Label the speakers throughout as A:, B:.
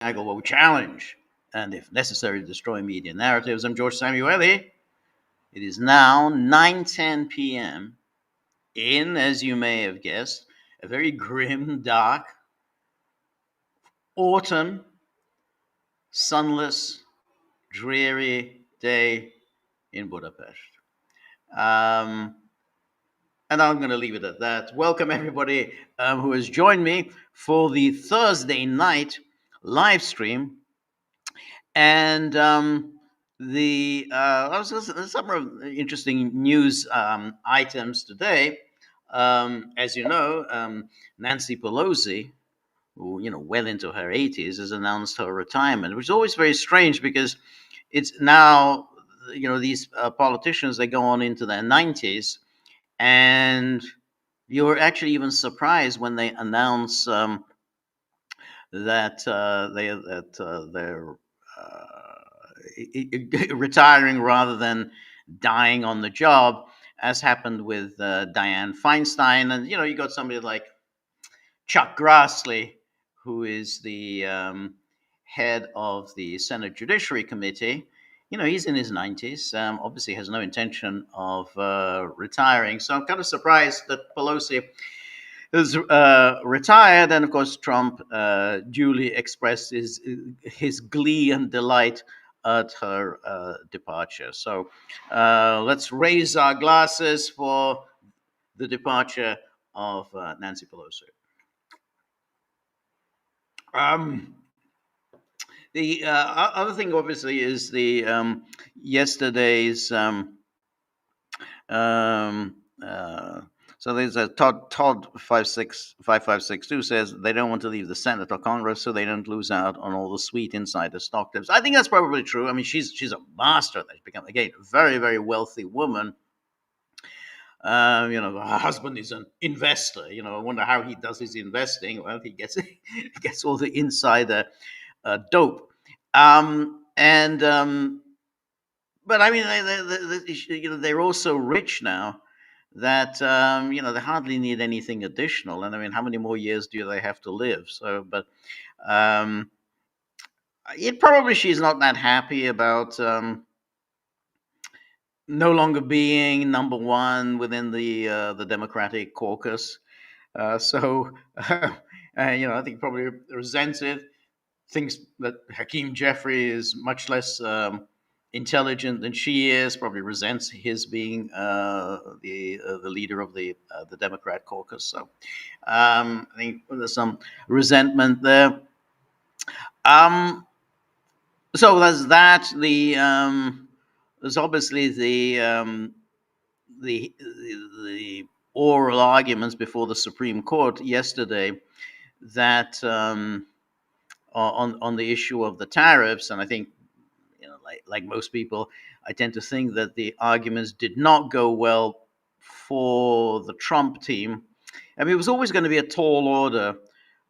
A: Gaggle challenge, and if necessary, destroy media narratives. I'm George Samueli. It is now 9:10 p.m. in, as you may have guessed, a very grim, dark, autumn, sunless, dreary day in Budapest. Um, and I'm going to leave it at that. Welcome, everybody who has joined me for the Thursday night live stream. And there's some interesting news items today. As you know, Nancy Pelosi, who well into her 80s, has announced her retirement, which is always very strange because it's now these politicians, they go on into their 90s, and you're actually even surprised when they announce they're retiring rather than dying on the job, as happened with Dianne Feinstein. And you got somebody like Chuck Grassley, who is the head of the Senate Judiciary Committee. He's in his 90s, obviously has no intention of retiring. So I'm kind of surprised that Pelosi is retired. And of course, Trump duly expressed his glee and delight at her departure. So let's raise our glasses for the departure of Nancy Pelosi. The other thing, obviously, is the yesterday's. So there's a Todd 5562 says they don't want to leave the Senate or Congress so they don't lose out on all the sweet insider stock tips. I think that's probably true. I mean, she's a master. She's become, again, a very, very wealthy woman. Her husband is an investor. I wonder how he does his investing. Well, he gets all the insider dope. But I mean, they're all so rich now that they hardly need anything additional. And I mean, how many more years do they have to live? So, but probably she's not that happy about no longer being number one within the Democratic caucus. I think probably resents it. Thinks that Hakeem Jeffrey is much less intelligent than she is. Probably resents his being the leader of the Democrat caucus. So I think there's some resentment there. So there's that. There's obviously the oral arguments before the Supreme Court yesterday that on the issue of the tariffs, and I think like most people, I tend to think that the arguments did not go well for the Trump team. I mean, it was always going to be a tall order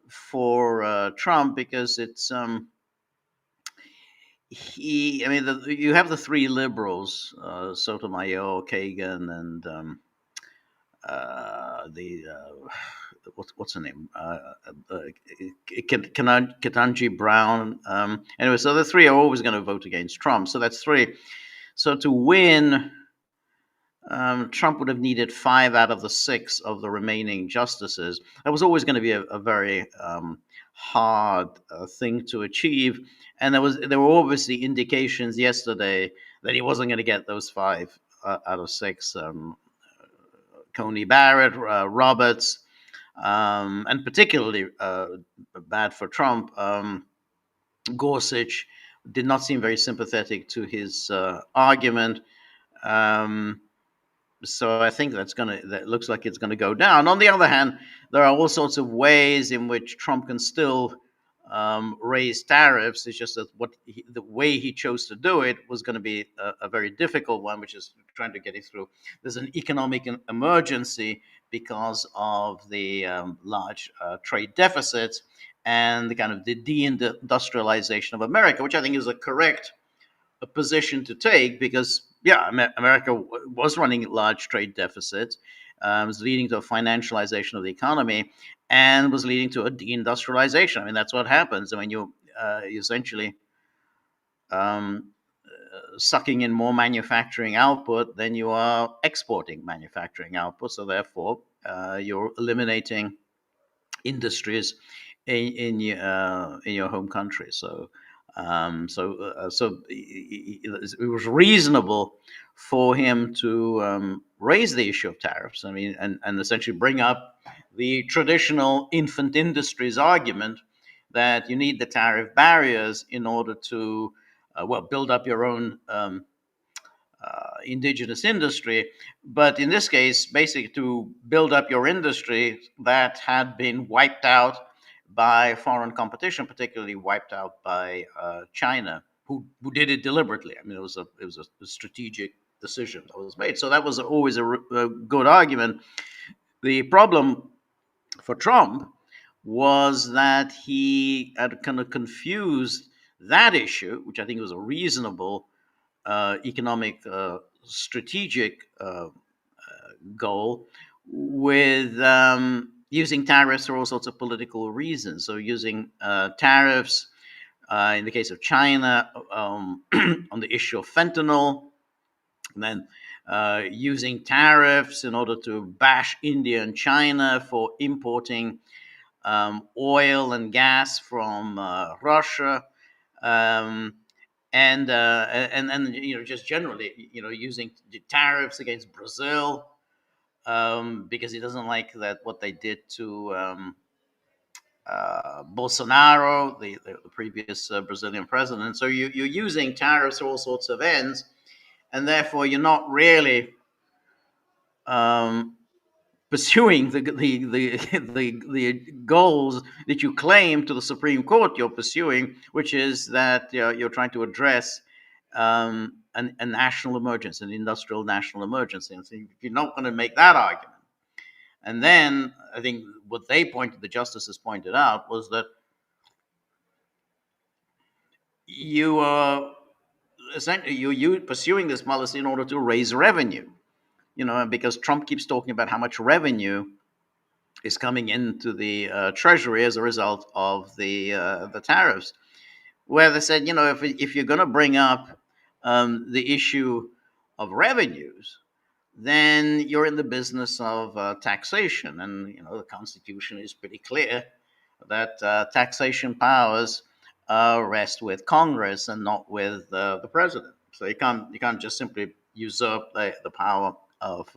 A: for Trump because it's you have the three liberals, Sotomayor, Kagan, and what's her name? Ketanji Brown. Anyway, so the three are always going to vote against Trump. So that's three. So to win, Trump would have needed 5 out of the 6 of the remaining justices. That was always going to be a very hard thing to achieve. And there were obviously indications yesterday that he wasn't going to get those 5 out of 6. Coney Barrett, Roberts, and particularly bad for Trump, Gorsuch did not seem very sympathetic to his argument. So I think that looks like it's going to go down. On the other hand, there are all sorts of ways in which Trump can still raise tariffs. It's just that the way he chose to do it was going to be a very difficult one, which is trying to get it through. There's an economic emergency because of the large trade deficits and the kind of the deindustrialization of America, which I think is a correct position to take because, yeah, America was running large trade deficits, was leading to a financialization of the economy, and was leading to a deindustrialization. I mean, that's what happens. I mean, essentially um, sucking in more manufacturing output than you are exporting manufacturing output. So therefore, you're eliminating industries in your home country. So it was reasonable for him to raise the issue of tariffs. I mean, and essentially bring up the traditional infant industries argument that you need the tariff barriers in order to build up your own indigenous industry. But in this case, basically to build up your industry that had been wiped out by foreign competition, particularly wiped out by China, who did it deliberately. I mean, it was a strategic decision that was made. So that was always a good argument. The problem for Trump was that he had kind of confused that issue, which I think was a reasonable economic strategic goal, with using tariffs for all sorts of political reasons. So using tariffs in the case of China on the issue of fentanyl, and then using tariffs in order to bash India and China for importing oil and gas from Russia. Um, and just generally using the tariffs against Brazil because he doesn't like that what they did to Bolsonaro, the previous Brazilian president. So you're using tariffs for all sorts of ends, and therefore you're not really um, pursuing the goals that you claim to the Supreme Court you're pursuing, which is that you're trying to address a national emergency, an industrial national emergency. And so if you're not going to make that argument, and then I think what the justices pointed out, was that you are essentially you pursuing this policy in order to raise revenue. Because Trump keeps talking about how much revenue is coming into the treasury as a result of the tariffs, where they said, if you're going to bring up the issue of revenues, then you're in the business of taxation, and the Constitution is pretty clear that taxation powers rest with Congress and not with the president. So you can't just simply usurp the power of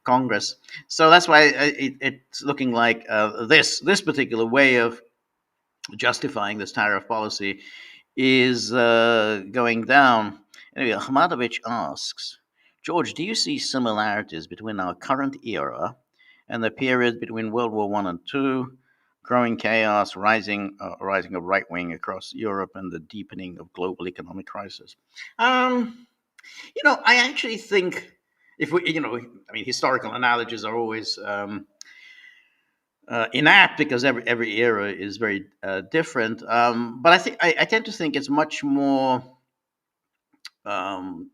A: Congress. So that's why it's looking like this particular way of justifying this tariff policy is going down. Anyway, Ahmadovich asks, George, do you see similarities between our current era and the period between World War One and Two, growing chaos, rising of right wing across Europe, and the deepening of global economic crisis? Um, I actually think if we, I mean, historical analogies are always inapt because every era is very different. But I tend to think it's much more. Um,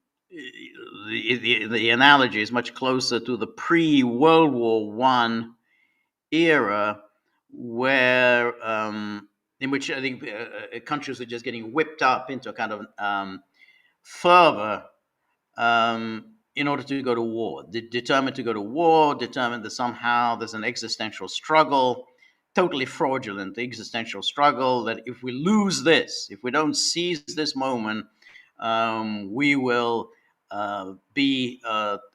A: the analogy is much closer to the pre-World War One era, where in which I think countries are just getting whipped up into a kind of fervor in order to go to war, determined to go to war, determined that somehow there's an existential struggle, totally fraudulent existential struggle, that if we lose this, if we don't seize this moment, we will be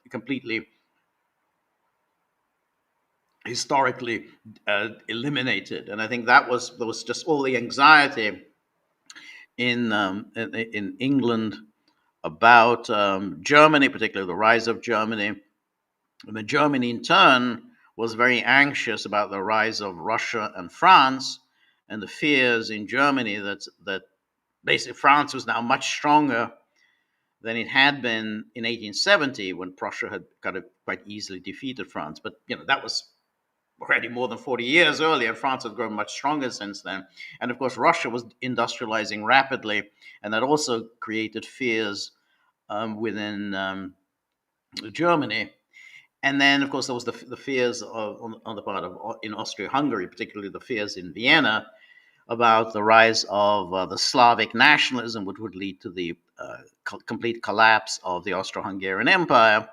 A: completely historically eliminated. And I think there was just all the anxiety in England about Germany, particularly the rise of Germany. And then Germany, in turn, was very anxious about the rise of Russia and France, and the fears in Germany that basically France was now much stronger than it had been in 1870, when Prussia had kind of quite easily defeated France. But that was already more than 40 years earlier. France had grown much stronger since then. And of course, Russia was industrializing rapidly, and that also created fears within Germany. And then, of course, there was the fears on the part of in Austria-Hungary, particularly the fears in Vienna about the rise of the Slavic nationalism, which would lead to the complete collapse of the Austro-Hungarian Empire,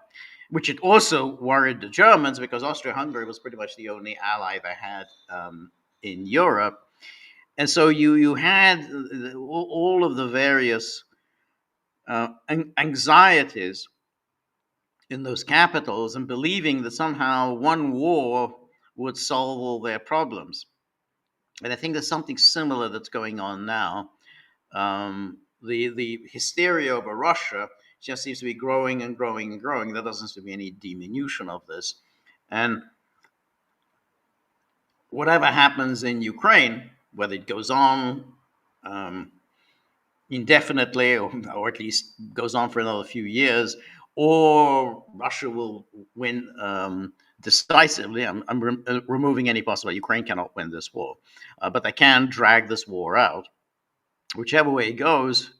A: which it also worried the Germans because Austria-Hungary was pretty much the only ally they had in Europe. And so you had all of the various anxieties in those capitals and believing that somehow one war would solve all their problems. And I think there's something similar that's going on now. The hysteria over Russia just seems to be growing and growing and growing. There doesn't seem to be any diminution of this. And whatever happens in Ukraine, whether it goes on um, indefinitely or at least goes on for another few years, or Russia will win decisively. I'm removing any possibility. Ukraine cannot win this war, but they can drag this war out. Whichever way it goes,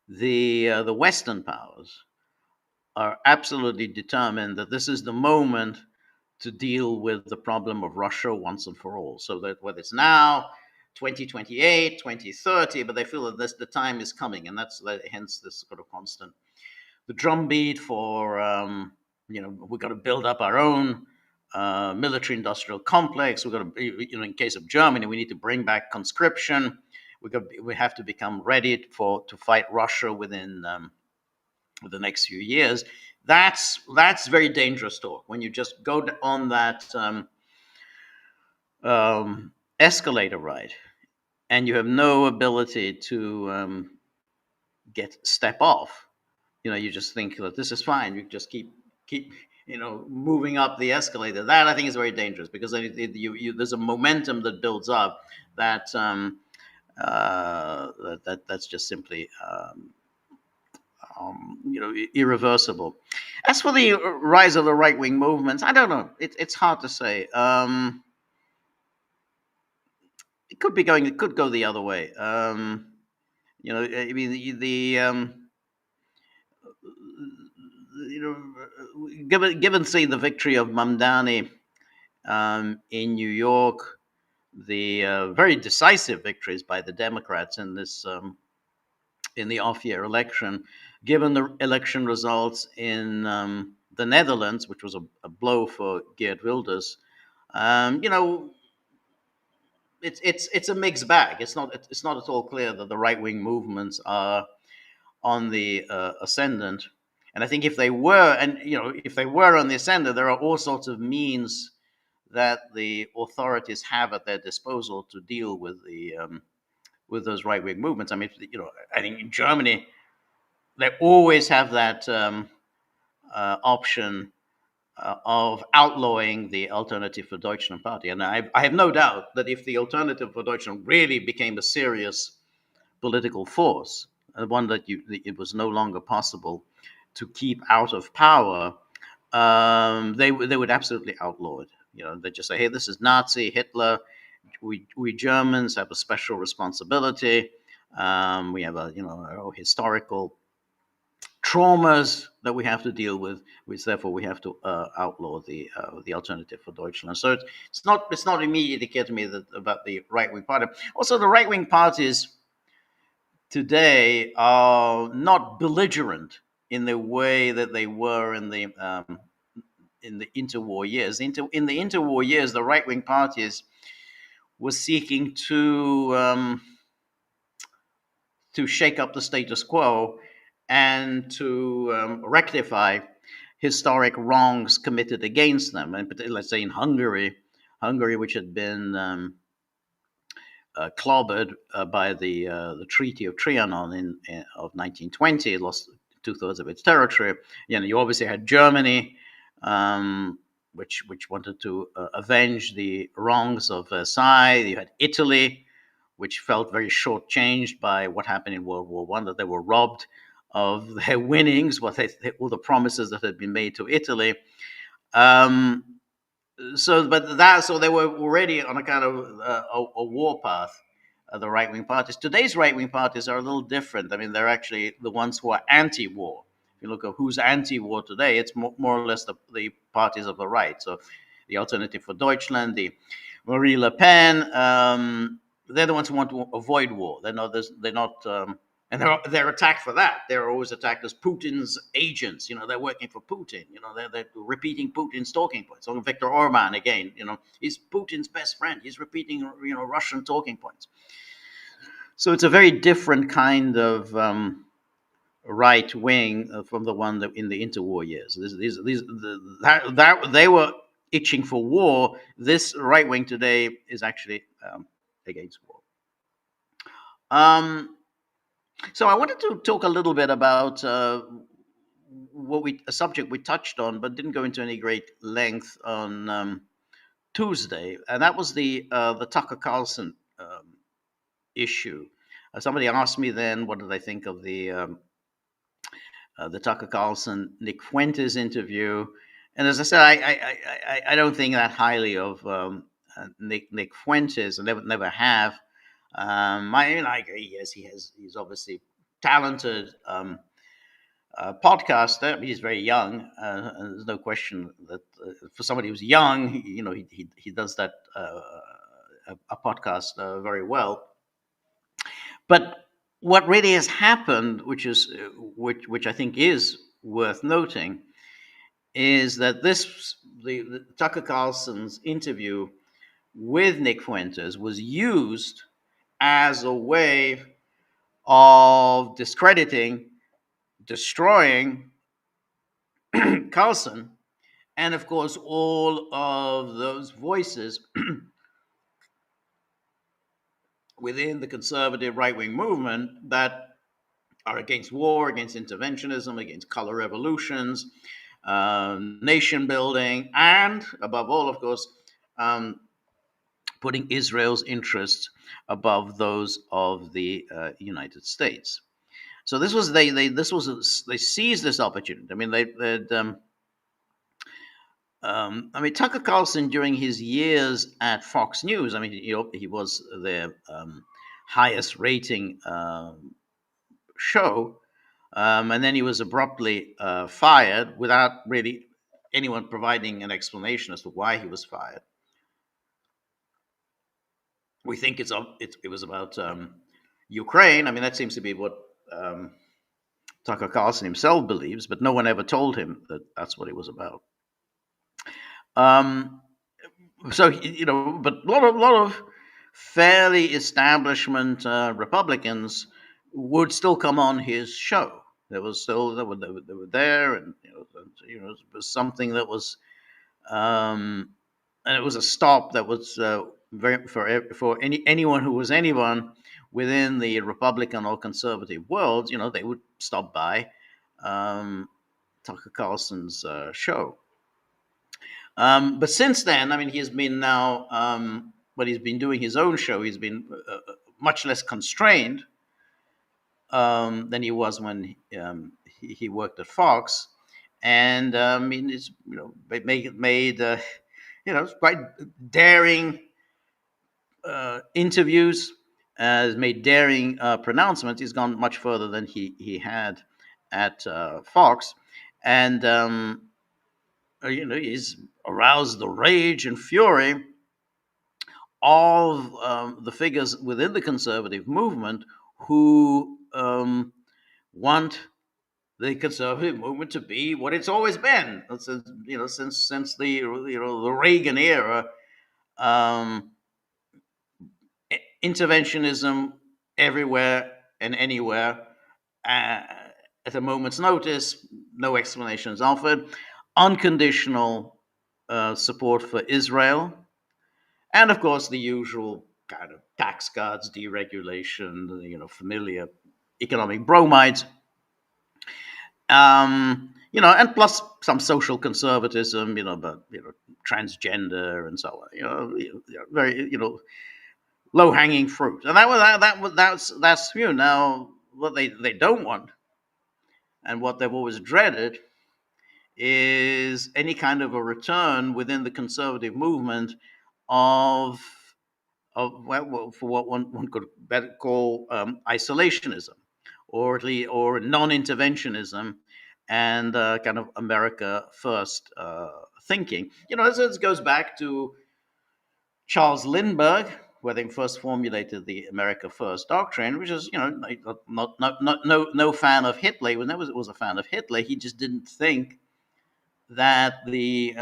A: the Western powers are absolutely determined that this is the moment to deal with the problem of Russia once and for all. So that whether it's now, 2028, 2030, but they feel that the time is coming, and that's hence this sort of constant the drumbeat for we've got to build up our own military industrial complex. We've got to, in case of Germany, we need to bring back conscription. We have to become ready to fight Russia within the next few years. That's very dangerous talk when you just go on that escalator ride and you have no ability to step off. You just think that this is fine. You just keep moving up the escalator. That I think is very dangerous because there's a momentum that builds up that that's just simply irreversible. As for the rise of the right wing movements, I don't know. It's hard to say. It could be going. It could go the other way. I mean given say the victory of Mamdani in New York, the very decisive victories by the Democrats in this in the off-year election, given the election results in the Netherlands, which was a blow for Geert Wilders, you know, it's a mixed bag. It's not at all clear that the right wing movements are on the ascendant. And I think if they were, if they were on the ascendant, there are all sorts of means that the authorities have at their disposal to deal with those right wing movements. I mean, I think in Germany they always have that option of outlawing the Alternative for Deutschland party, and I have no doubt that if the Alternative for Deutschland really became a serious political force, one that it was no longer possible to keep out of power, they would absolutely outlaw it. They just say, "Hey, this is Nazi Hitler. We Germans have a special responsibility. We have our historical traumas that we have to deal with, which therefore we have to outlaw the Alternative for Deutschland." So it's not immediately clear to me about the right wing party. Also, the right wing parties today are not belligerent in the way that they were in the interwar years. In the interwar years, the right wing parties were seeking to shake up the status quo and to rectify historic wrongs committed against them. And let's say in Hungary, which had been clobbered by the Treaty of Trianon of 1920, it lost 2/3 of its territory. You obviously had Germany, which wanted to avenge the wrongs of Versailles. You had Italy, which felt very shortchanged by what happened in World War One, that they were robbed of their winnings, all the promises that had been made to Italy. So they were already on a kind of a war path. The right wing parties. Today's right wing parties are a little different. I mean, they're actually the ones who are anti-war. If you look at who's anti-war today, it's more or less the parties of the right. So, the Alternative for Deutschland, the Marie Le Pen, they're the ones who want to avoid war. They're not, and they're attacked for that. They're always attacked as Putin's agents. They're working for Putin. They're repeating Putin's talking points. So Viktor Orban again, he's Putin's best friend. He's repeating, Russian talking points. So it's a very different kind of right wing from the one that in the interwar years. They were itching for war. This right wing today is actually against war. Um, so I wanted to talk a little bit about a subject we touched on, but didn't go into any great length on Tuesday, and that was the Tucker Carlson issue. Somebody asked me then, what did I think of the Tucker Carlson Nick Fuentes interview? And as I said, I don't think that highly of Nick Fuentes. I never have. I agree. Yes, he's obviously talented podcaster. He's very young. And there's no question that for somebody who's young, he does that a podcast very well. But what really has happened, which I think is worth noting, is that the Tucker Carlson's interview with Nick Fuentes was used as a way of discrediting, destroying Carlson, and of course all of those voices within the conservative right-wing movement that are against war, against interventionism, against color revolutions, nation building, and above all, of course, putting Israel's interests above those of the United States. So they seized this opportunity. I mean, Tucker Carlson during his years at Fox News, I mean, he was their highest rating show, and then he was abruptly fired without really anyone providing an explanation as to why he was fired. We think it was about Ukraine. I mean, that seems to be what Tucker Carlson himself believes, but no one ever told him that that's what it was about. So but a lot of fairly establishment Republicans would still come on his show. They were there, and it was something that was, and it was a stop that was very for anyone who was anyone within the Republican or conservative world. They would stop by Tucker Carlson's show. But since then, I mean, he's been now, but he's been doing his own show. He's been much less constrained than he was when he worked at Fox, and I mean, it's made quite daring interviews, has made daring pronouncements. He's gone much further than he had at Fox, and he's aroused the rage and fury of the figures within the conservative movement who want the conservative movement to be what it's always been since the the Reagan era. Interventionism everywhere and anywhere, at a moment's notice, no explanations offered, unconditional support for Israel, and of course the usual kind of tax cuts, deregulation, familiar economic bromides, and plus some social conservatism, but transgender and so on, very low hanging fruit, and that's now what they don't want, and what they've always dreaded is any kind of a return within the conservative movement of for what one could better call isolationism, or at least or non-interventionism, and kind of America first thinking. This goes back to Charles Lindbergh, where they first formulated the America First doctrine, which is, like, no fan of Hitler. He was a fan of Hitler. He just didn't think that the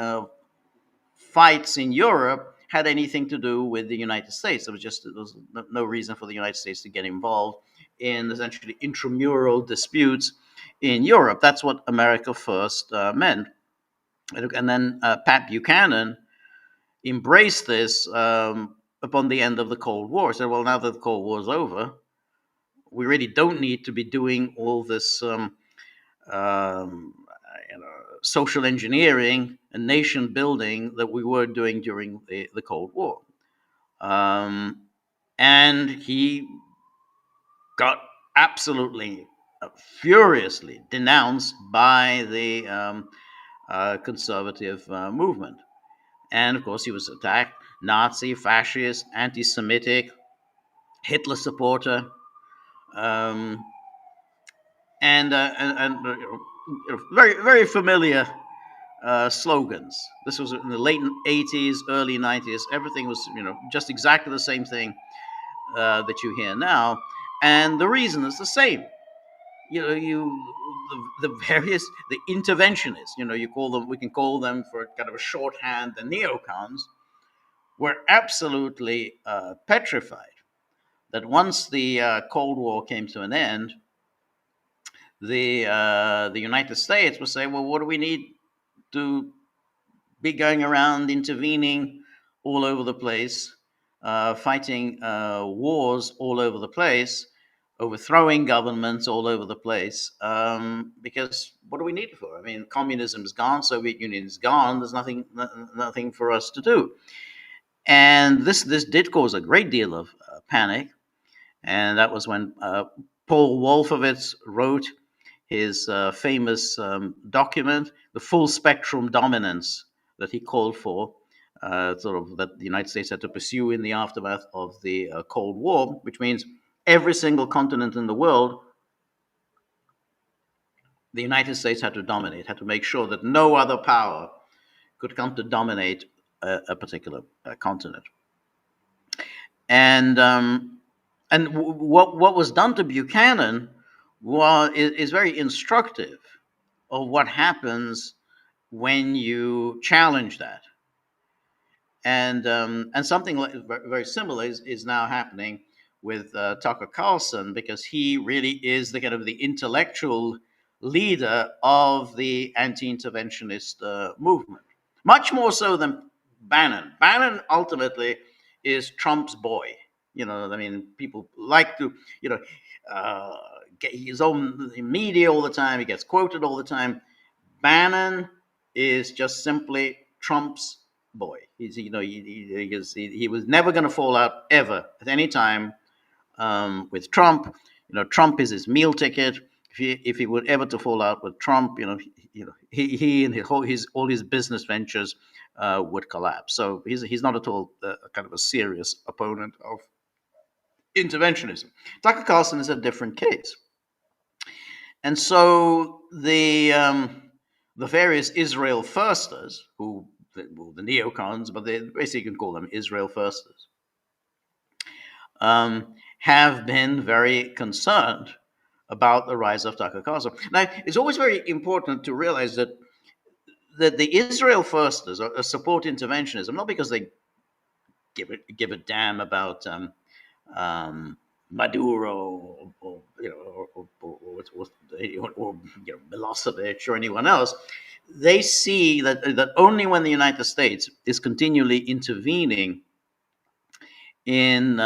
A: fights in Europe had anything to do with the United States. There was no reason for the United States to get involved in essentially intramural disputes in Europe. That's what America First meant. And then Pat Buchanan embraced this upon the end of the Cold War. Said, well, now that the Cold War is over, we really don't need to be doing all this um, social engineering and nation building that we were doing during the Cold War. Um, and he got absolutely furiously denounced by the conservative movement. And of course, he was attacked Nazi, fascist, anti Semitic, Hitler supporter. Um, and very, very familiar slogans. This was in the late 80s, early 90s. Everything was, just exactly the same thing that you hear now. And the reason is the same. The interventionists, you call them, we can call them for kind of a shorthand, the neocons, were absolutely petrified that once the Cold War came to an end, the United States would say, well, what do we need to be going around intervening all over the place, fighting wars all over the place, overthrowing governments all over the place? Because what do we need it for? I mean, communism is gone, Soviet Union is gone. There's nothing for us to do. And this did cause a great deal of panic. And that was when Paul Wolfowitz wrote his famous document, The Full Spectrum Dominance, that he called for, sort of that the United States had to pursue in the aftermath of the Cold War, which means every single continent in the world, the United States had to dominate, had to make sure that no other power could come to dominate a particular continent. And what was done to Buchanan is very instructive of what happens when you challenge that. And something very similar is now happening with Tucker Carlson, because he really is the kind of the intellectual leader of the anti-interventionist movement, much more so than Bannon. Bannon ultimately is Trump's boy. I mean, people like to, get his own media all the time. He gets quoted all the time. Bannon is just simply Trump's boy. He was never going to fall out ever at any time with Trump. Trump is his meal ticket. If he were ever to fall out with Trump, he and all his business ventures would collapse. So he's not at all kind of a serious opponent of interventionism. Tucker Carlson is a different case. And so the various Israel firsters, the neocons, but they basically you can call them Israel firsters, have been very concerned about the rise of Tucker Carlson. Now, it's always very important to realize that the Israel firsters support interventionism, not because they give a damn about Maduro or Milosevic or anyone else. They see that only when the United States is continually intervening in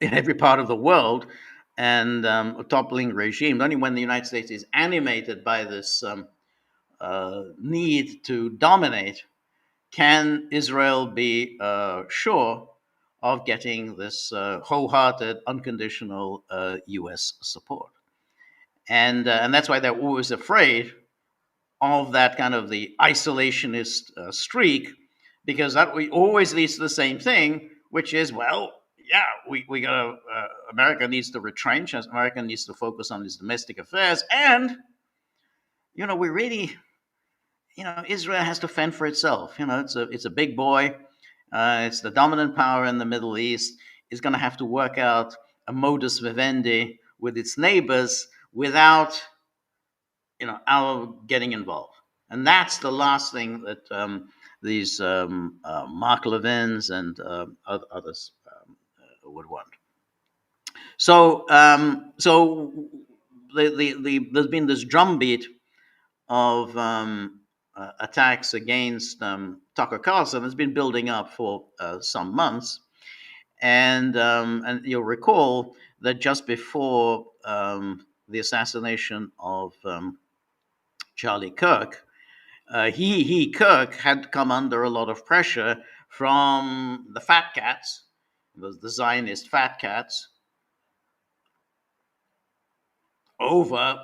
A: every part of the world and toppling regimes, only when the United States is animated by this need to dominate, can Israel be sure of getting this wholehearted, unconditional U.S. support. And that's why they're always afraid of that kind of the isolationist streak, because that always leads to the same thing, which is, well, yeah, we got America needs to retrench, as America needs to focus on its domestic affairs, and we really, Israel has to fend for itself. It's a big boy. It's the dominant power in the Middle East. Is going to have to work out a modus vivendi with its neighbors without, our getting involved. And that's the last thing that these Mark Levins and others would want. So there's been this drumbeat of attacks against Tucker Carlson has been building up for some months, and you'll recall that just before the assassination of Charlie Kirk, he Kirk had come under a lot of pressure from the fat cats, the Zionist fat cats, over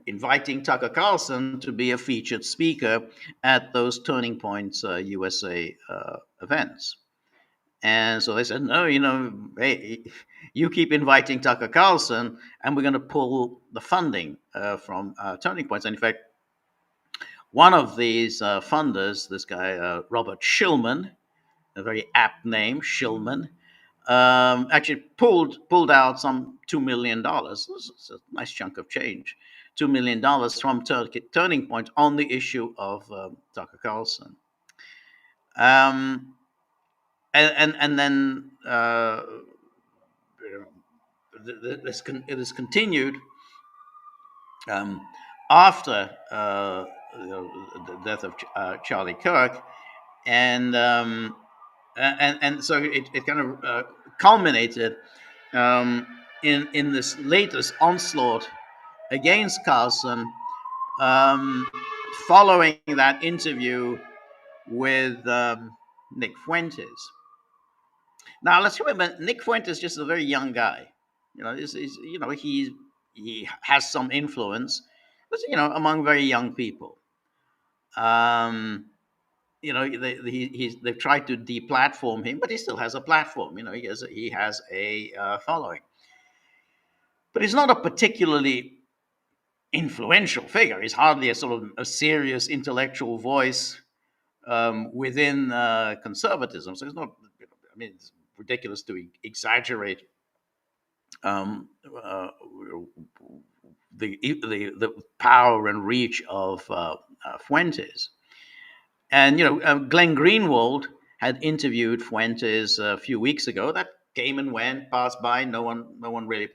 A: inviting Tucker Carlson to be a featured speaker at those Turning Points USA events. And so they said, no, hey, you keep inviting Tucker Carlson, and we're going to pull the funding from Turning Points. And in fact, one of these funders, this guy, Robert Schillman, a very apt name, Schillman, actually pulled out some $2 million. It's a nice chunk of change, $2 million from Turning Point on the issue of Tucker Carlson. And then it is continued after the death of Charlie Kirk, and so it kind of culminated in this latest onslaught against Carlson, following that interview with Nick Fuentes. Now let's remember, Nick Fuentes is just a very young guy. He has some influence, but among very young people. They've tried to deplatform him, but he still has a platform. He has a following, but he's not a particularly influential figure. He's hardly a sort of a serious intellectual voice within conservatism. So it's not. It's ridiculous to exaggerate the power and reach of Fuentes. And Glenn Greenwald had interviewed Fuentes a few weeks ago. That came and went, passed by. No one really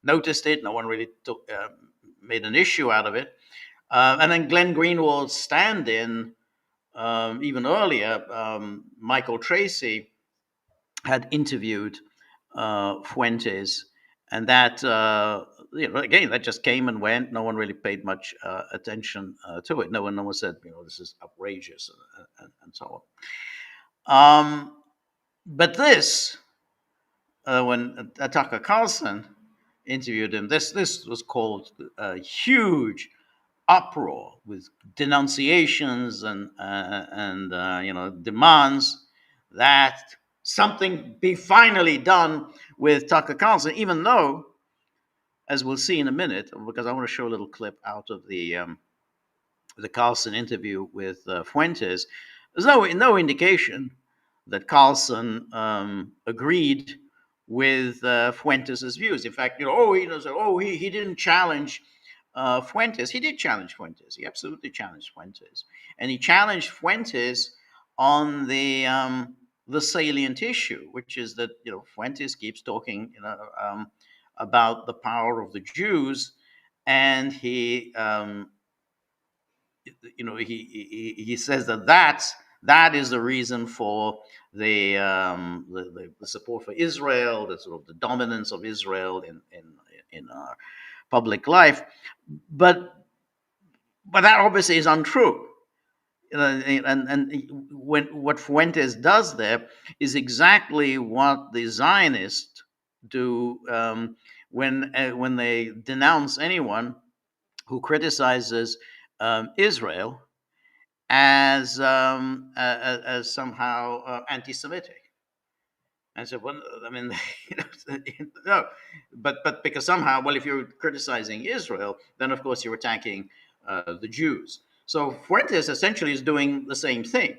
A: noticed it. No one really made an issue out of it. And then Glenn Greenwald's stand-in, even earlier, Michael Tracy, had interviewed Fuentes, and that again, that just came and went. No one really paid much attention to it. No one said, this is outrageous, and so on. But this, when Tucker Carlson interviewed him, this was called a huge uproar with denunciations and demands that something be finally done with Tucker Carlson, even though, as we'll see in a minute, because I want to show a little clip out of the Carlson interview with Fuentes, there's no indication that Carlson agreed with Fuentes' views. In fact, he didn't challenge Fuentes. He did challenge Fuentes. He absolutely challenged Fuentes, and he challenged Fuentes on the salient issue, which is that Fuentes keeps talking about the power of the Jews, and he says that is the reason for the support for Israel, the sort of the dominance of Israel in our public life, but that obviously is untrue. And what Fuentes does there is exactly what the Zionists do when they denounce anyone who criticizes Israel as somehow anti-Semitic. And so, well, no, but because somehow, well, if you're criticizing Israel, then of course you're attacking the Jews. So Fuentes essentially is doing the same thing.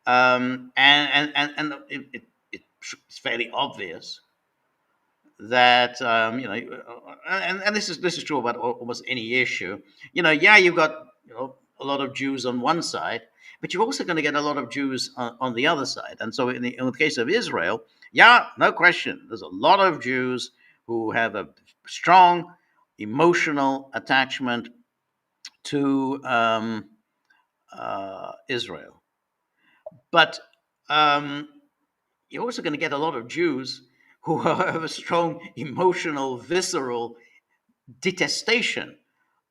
A: And it's fairly obvious that and this is true about almost any issue. Yeah, you've got a lot of Jews on one side, but you're also going to get a lot of Jews on the other side. And so in the case of Israel, yeah, no question, there's a lot of Jews who have a strong emotional attachment to Israel, but you're also going to get a lot of Jews who have a strong emotional, visceral detestation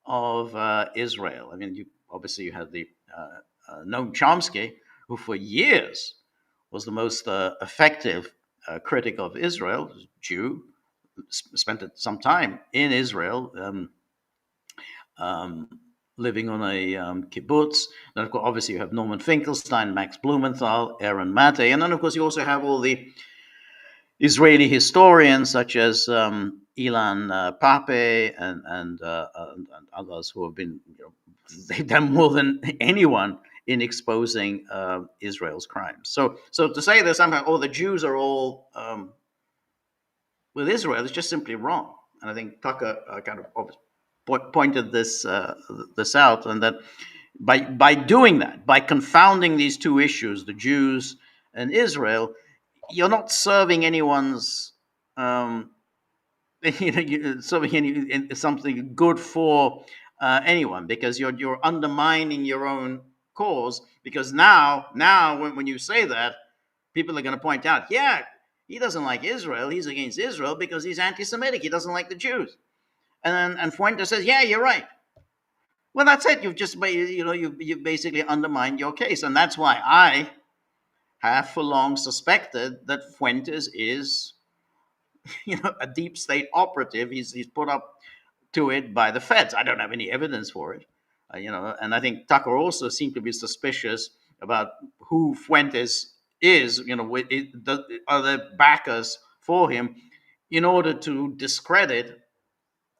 A: of Israel. I mean, you have the Noam Chomsky, who for years was the most effective critic of Israel, Jew, spent some time in Israel, um, living on a kibbutz. Then, of course, obviously, you have Norman Finkelstein, Max Blumenthal, Aaron Mate, and then, of course, you also have all the Israeli historians such as Ilan Pape and others who have been, they've done more than anyone in exposing Israel's crimes. So to say that somehow, the Jews are all with Israel is just simply wrong. And I think Tucker kind of pointed this out, and that by doing that, by confounding these two issues, the Jews and Israel, you're not serving anyone's serving something good for anyone, because you're undermining your own cause. Because now when you say that, people are going to point out, yeah, he doesn't like Israel, he's against Israel because he's anti-Semitic, he doesn't like the Jews. And Fuentes says, yeah, you're right. Well, that's it. You've just you basically undermined your case, and that's why I have for long suspected that Fuentes is, a deep state operative. He's put up to it by the feds. I don't have any evidence for it, and I think Tucker also seemed to be suspicious about who Fuentes is. Are there backers for him in order to discredit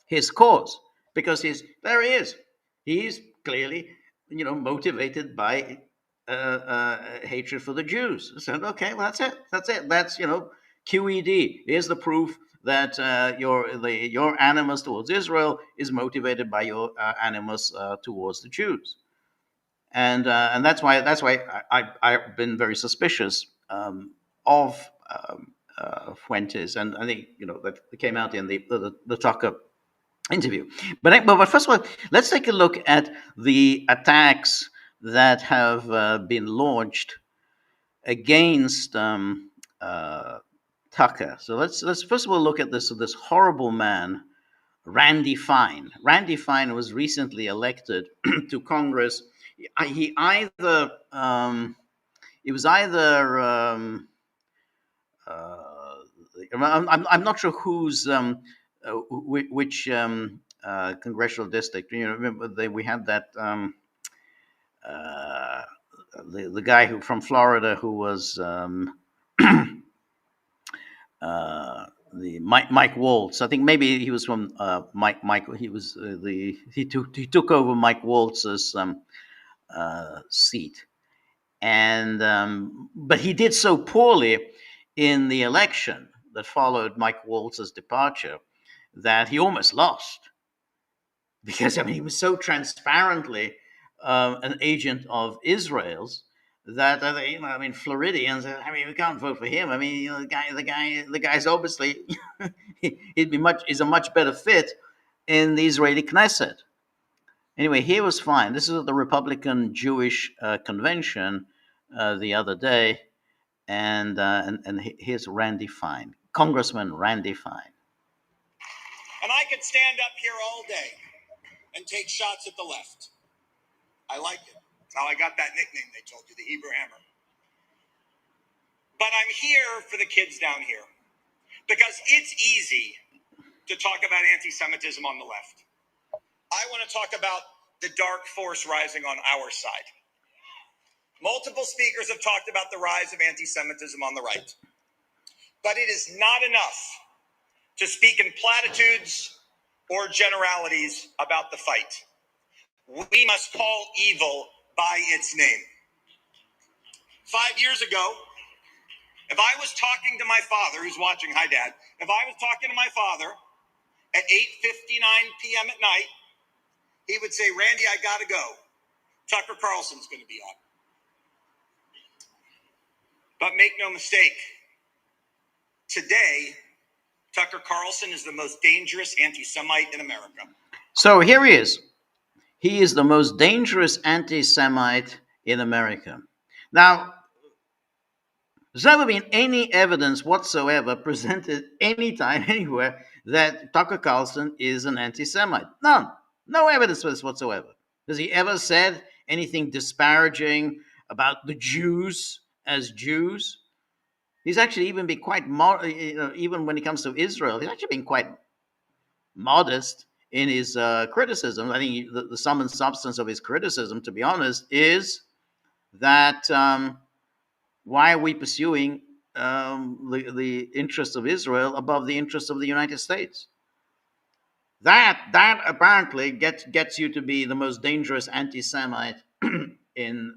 A: his cause? Because there he is. He's clearly, motivated by hatred for the Jews. So okay, well, that's it. That's it. That's QED. Here's the proof that your animus towards Israel is motivated by your animus towards the Jews. And that's why I've been very suspicious of Fuentes, and I think that came out in the Tucker interview. But first of all, let's take a look at the attacks that have been launched against Tucker. So let's first of all look at this horrible man, Randy Fine. Randy Fine was recently elected to Congress. He either it was either I'm not sure whose which congressional district. Remember we had that the guy who from Florida who was the Mike Waltz. I think maybe he was from Mike. He was he took over Mike Waltz's seat, and but he did so poorly in the election that followed Mike Waltz's departure that he almost lost, because he was so transparently an agent of Israel's that Floridians. We can't vote for him. The guy's obviously is a much better fit in the Israeli Knesset. Anyway, he was fine. This is at the Republican Jewish convention the other day, and here's Randy Fine, Congressman Randy Fine.
B: And I could stand up here all day and take shots at the left. I like it. That's how I got that nickname they told you, the Hebrew Hammer. But I'm here for the kids down here, because it's easy to talk about anti-Semitism on the left. I want to talk about the dark force rising on our side. Multiple speakers have talked about the rise of anti-Semitism on the right. But it is not enough to speak in platitudes or generalities about the fight. We must call evil by its name. 5 years ago, if I was talking to my father, who's watching, hi dad, if I was talking to my father at 8:59 p.m. at night, he would say, Randy, I gotta go. Tucker Carlson's gonna be on. But make no mistake, today, Tucker Carlson is the most dangerous anti-Semite in America.
A: So here he is. He is the most dangerous anti-Semite in America. Now, there's never been any evidence whatsoever presented anytime, anywhere, that Tucker Carlson is an anti Semite. None. No evidence for this whatsoever. Has he ever said anything disparaging about the Jews as Jews? He's actually even been quite, even when it comes to Israel, he's actually been quite modest in his criticism. I think the sum and substance of his criticism, to be honest, is that. Why are we pursuing the interests of Israel above the interests of the United States? That apparently gets you to be the most dangerous anti-Semite in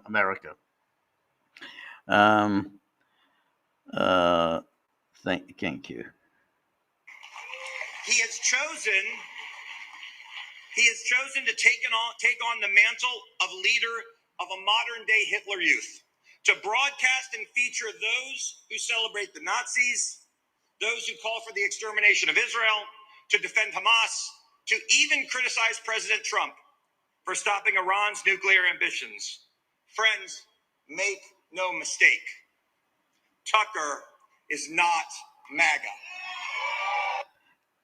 A: America. Um, thank you.
B: He has chosen to take on the mantle of leader of a modern day Hitler Youth, to broadcast and feature those who celebrate the Nazis, those who call for the extermination of Israel, to defend Hamas, to even criticize President Trump for stopping Iran's nuclear ambitions. Friends, make no mistake, Tucker is not MAGA.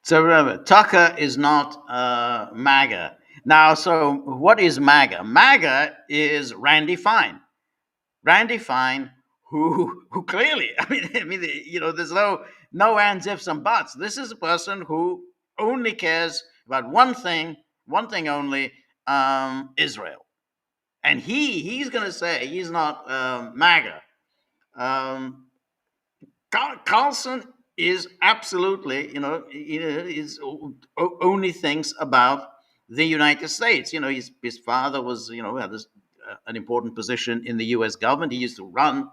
A: So remember, Tucker is not MAGA. Now, so what is MAGA? MAGA is Randy Fine. Randy Fine, who clearly, there's no ands, ifs, and buts. This is a person who only cares about one thing only, Israel. And he's going to say he's not MAGA. Carlson is absolutely, is only thinks about the United States. His father was, had this, an important position in the U.S. government. He used to run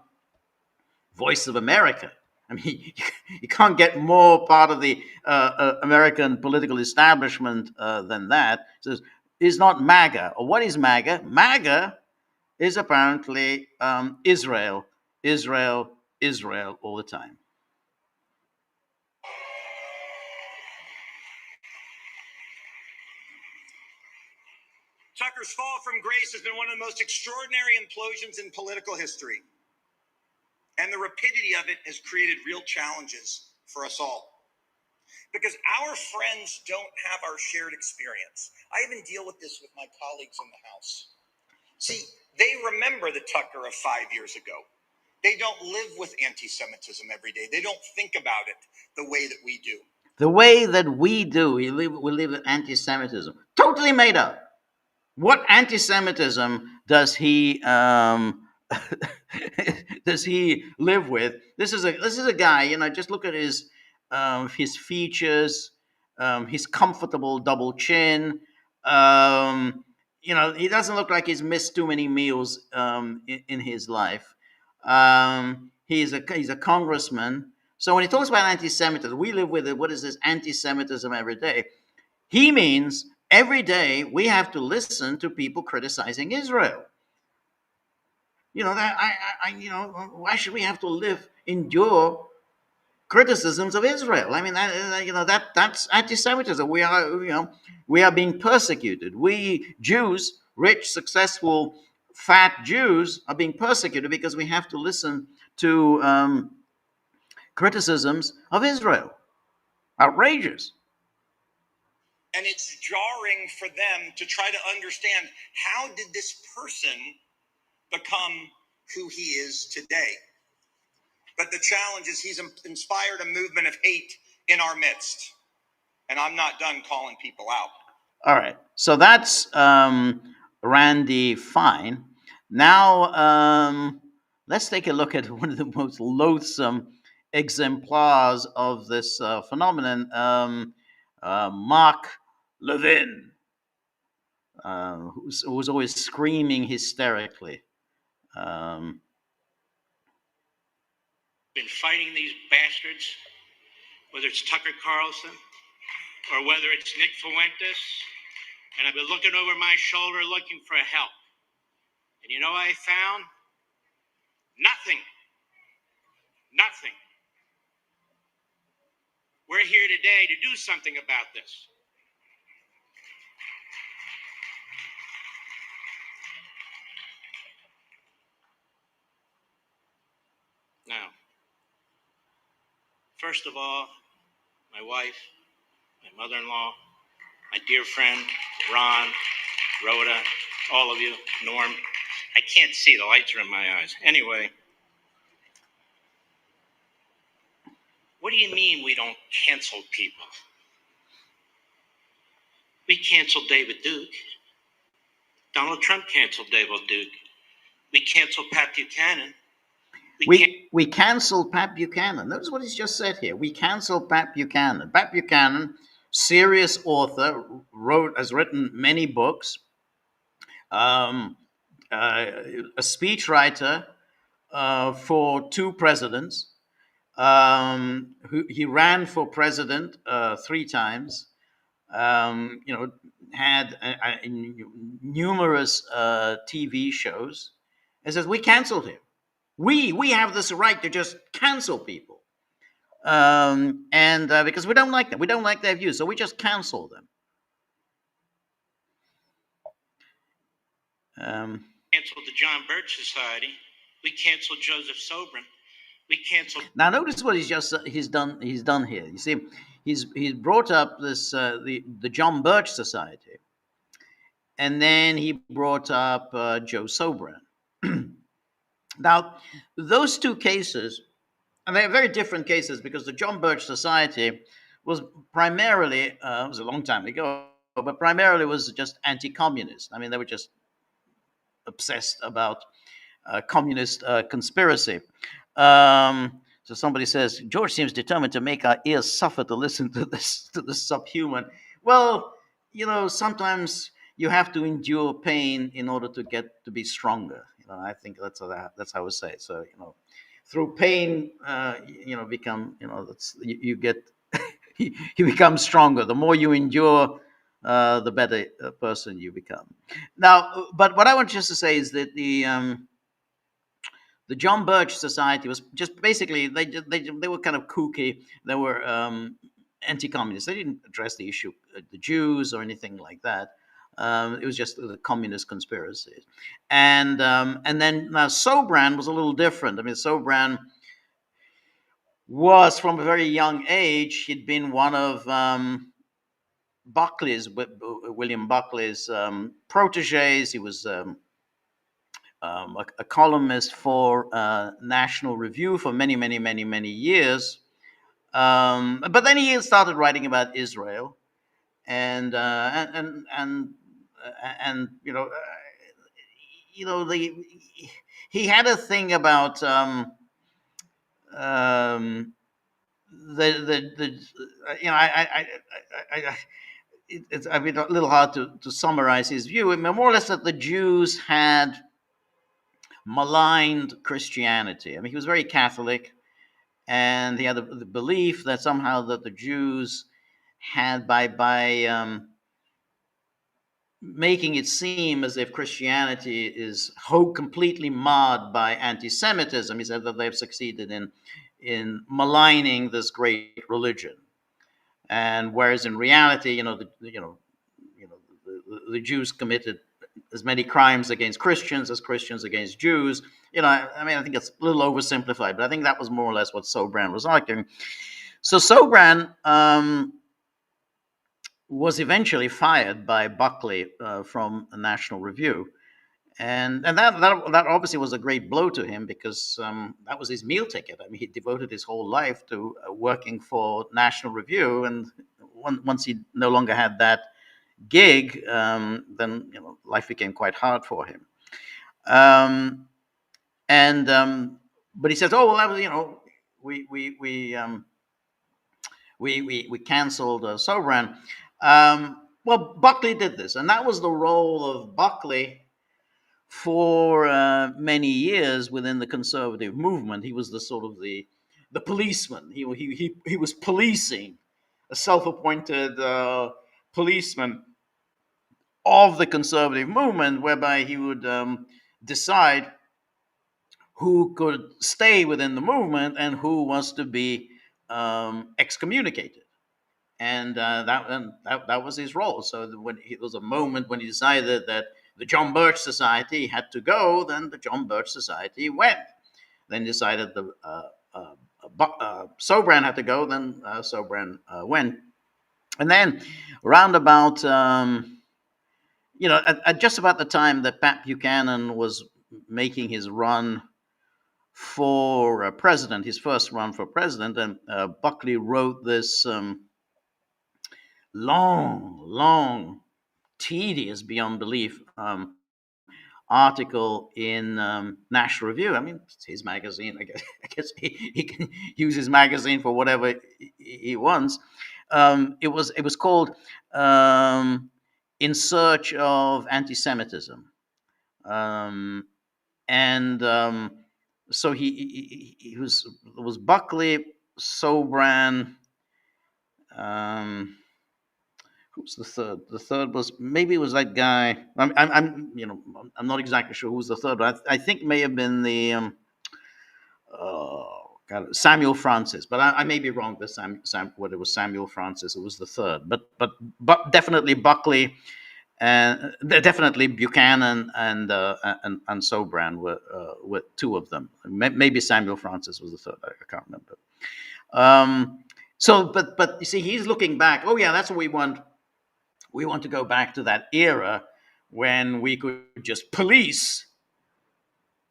A: Voice of America. I mean, you can't get more part of the American political establishment than that. So it's not MAGA. Or what is MAGA? MAGA is apparently Israel, Israel, Israel all the time.
B: Tucker's fall from grace has been one of the most extraordinary implosions in political history. And the rapidity of it has created real challenges for us all. Because our friends don't have our shared experience. I even deal with this with my colleagues in the House. See, they remember the Tucker of 5 years ago. They don't live with anti-Semitism every day. They don't think about it the way that we do.
A: The way that we do, we live with anti-Semitism. Totally made up. What anti-Semitism does he does he live with? This is a guy. Just look at his features, his comfortable double chin. He doesn't look like he's missed too many meals in his life. He's a congressman. So when he talks about anti-Semitism, we live with it. What is this anti-Semitism every day? He means every day we have to listen to people criticizing Israel. Why should we have to endure criticisms of Israel? I mean, that's anti-Semitism. We are being persecuted. We Jews, rich, successful, fat Jews, are being persecuted because we have to listen to criticisms of Israel. Outrageous.
B: And it's jarring for them to try to understand, how did this person become who he is today? But the challenge is he's inspired a movement of hate in our midst. And I'm not done calling people out.
A: All right. So that's Randy Fine. Now, let's take a look at one of the most loathsome exemplars of this phenomenon, Mark Levin. who was always screaming hysterically. Um,
B: Been fighting these bastards, whether it's Tucker Carlson or whether it's Nick Fuentes, and I've been looking over my shoulder looking for help. And you know what I found? Nothing. Nothing. We're here today to do something about this. Now, first of all, my wife, my mother-in-law, my dear friend, Ron, Rhoda, all of you, Norm. I can't see, the lights are in my eyes. Anyway, what do you mean we don't cancel people? We canceled David Duke. Donald Trump canceled David Duke. We canceled Pat Buchanan.
A: we canceled Pat Buchanan. Notice what he's just said here. We canceled Pat Buchanan. Pat Buchanan, serious author, has written many books. A speechwriter for two presidents. He ran for president 3 times. Had numerous TV shows. It says we canceled him. We have this right to just cancel people, and because we don't like them, we don't like their views, so we just cancel them.
B: Canceled the John Birch Society. We canceled Joseph Sobran. We canceled.
A: Now notice what he's done here. You see, he's brought up this the John Birch Society, and then he brought up Joe Sobran. Now, those two cases, and they're very different cases, because the John Birch Society was primarily, it was a long time ago, but primarily was just anti-communist. I mean, they were just obsessed about communist conspiracy. So somebody says, George seems determined to make our ears suffer to listen to this subhuman. Well, sometimes you have to endure pain in order to get to be stronger. I think that's how I would say it. So through pain, become you get you become stronger. The more you endure, the better person you become. Now, but what I want just to say is that the John Birch Society was just basically they were kind of kooky. They were anti-communist. They didn't address the issue of the Jews or anything like that. It was just the communist conspiracies. And then now Sobran was a little different. I mean, Sobran was from a very young age. He'd been one of William Buckley's proteges. He was a columnist for National Review for many, many, many, many years. But then he started writing about Israel, and he had a thing about it's a little hard to summarize his view. I mean, more or less that the Jews had maligned Christianity. I mean, he was very Catholic, and he had the belief that somehow that the Jews had by making it seem as if Christianity is completely marred by anti-Semitism. He said that they've succeeded in maligning this great religion, and whereas in reality, the Jews committed as many crimes against Christians as Christians against Jews. I mean, I think it's a little oversimplified, but I think that was more or less what Sobran was arguing. So Sobran was eventually fired by Buckley from a National Review, and that obviously was a great blow to him, because that was his meal ticket. I mean, he devoted his whole life to working for National Review, and once he no longer had that gig, then life became quite hard for him. But he says, "Oh well, that was we canceled Sobran." Well, Buckley did this, and that was the role of Buckley for many years within the conservative movement. He was the sort of the policeman. He was policing, a self-appointed policeman of the conservative movement, whereby he would decide who could stay within the movement and who was to be excommunicated. And that was his role. So when it was a moment when he decided that the John Birch Society had to go, then the John Birch Society went. Then decided the Sobran had to go, then Sobran went. And then round about at just about the time that Pat Buchanan was making his run for president, his first run for president, and Buckley wrote this long, tedious beyond belief article in National Review. I mean, it's his magazine. I guess he can use his magazine for whatever he wants. It was called "In Search of Anti-Semitism," and so he was it was Buckley, Sobran. Um, Who's the third? The third was maybe it was that guy. I'm not exactly sure who's the third. But I think may have been the oh God, Samuel Francis, but I may be wrong. The what it was Samuel Francis. It was the third, but definitely Buckley and definitely Buchanan and Sobran were two of them. Maybe Samuel Francis was the third. I can't remember. But you see, he's looking back. Oh yeah, that's what we want. We want to go back to that era when we could just police,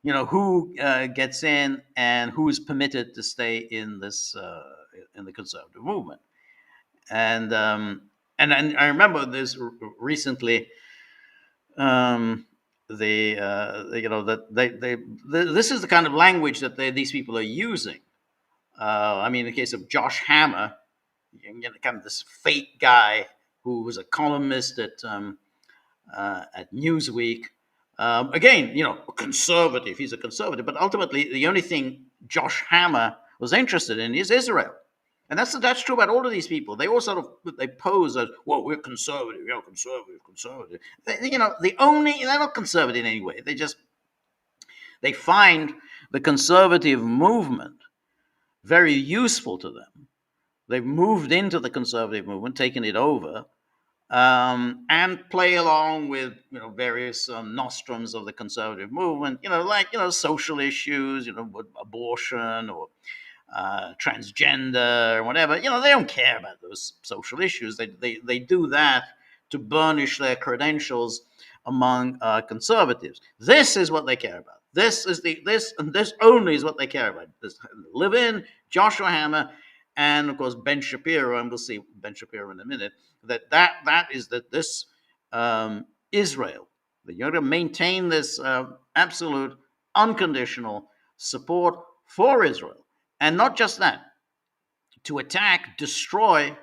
A: who gets in and who is permitted to stay in this in the conservative movement. And I remember this recently. This is the kind of language that these people are using. I mean, in the case of Josh Hammer, kind of this fake guy who was a columnist at Newsweek. Again, a conservative. He's a conservative, but ultimately, the only thing Josh Hammer was interested in is Israel, and that's true about all of these people. They all sort of they pose as, well, we're conservative, conservative. They're not conservative in any way. They find the conservative movement very useful to them. They've moved into the conservative movement, taken it over, and play along with various nostrums of the conservative movement. Like social issues, abortion or transgender or whatever. They don't care about those social issues. They do that to burnish their credentials among conservatives. This is what they care about. This only is what they care about. This Levin, Joshua Hammer, and of course Ben Shapiro, and we'll see Ben Shapiro in a minute. That is that this Israel, that you're going to maintain this absolute unconditional support for Israel, and not just that, to attack, destroy,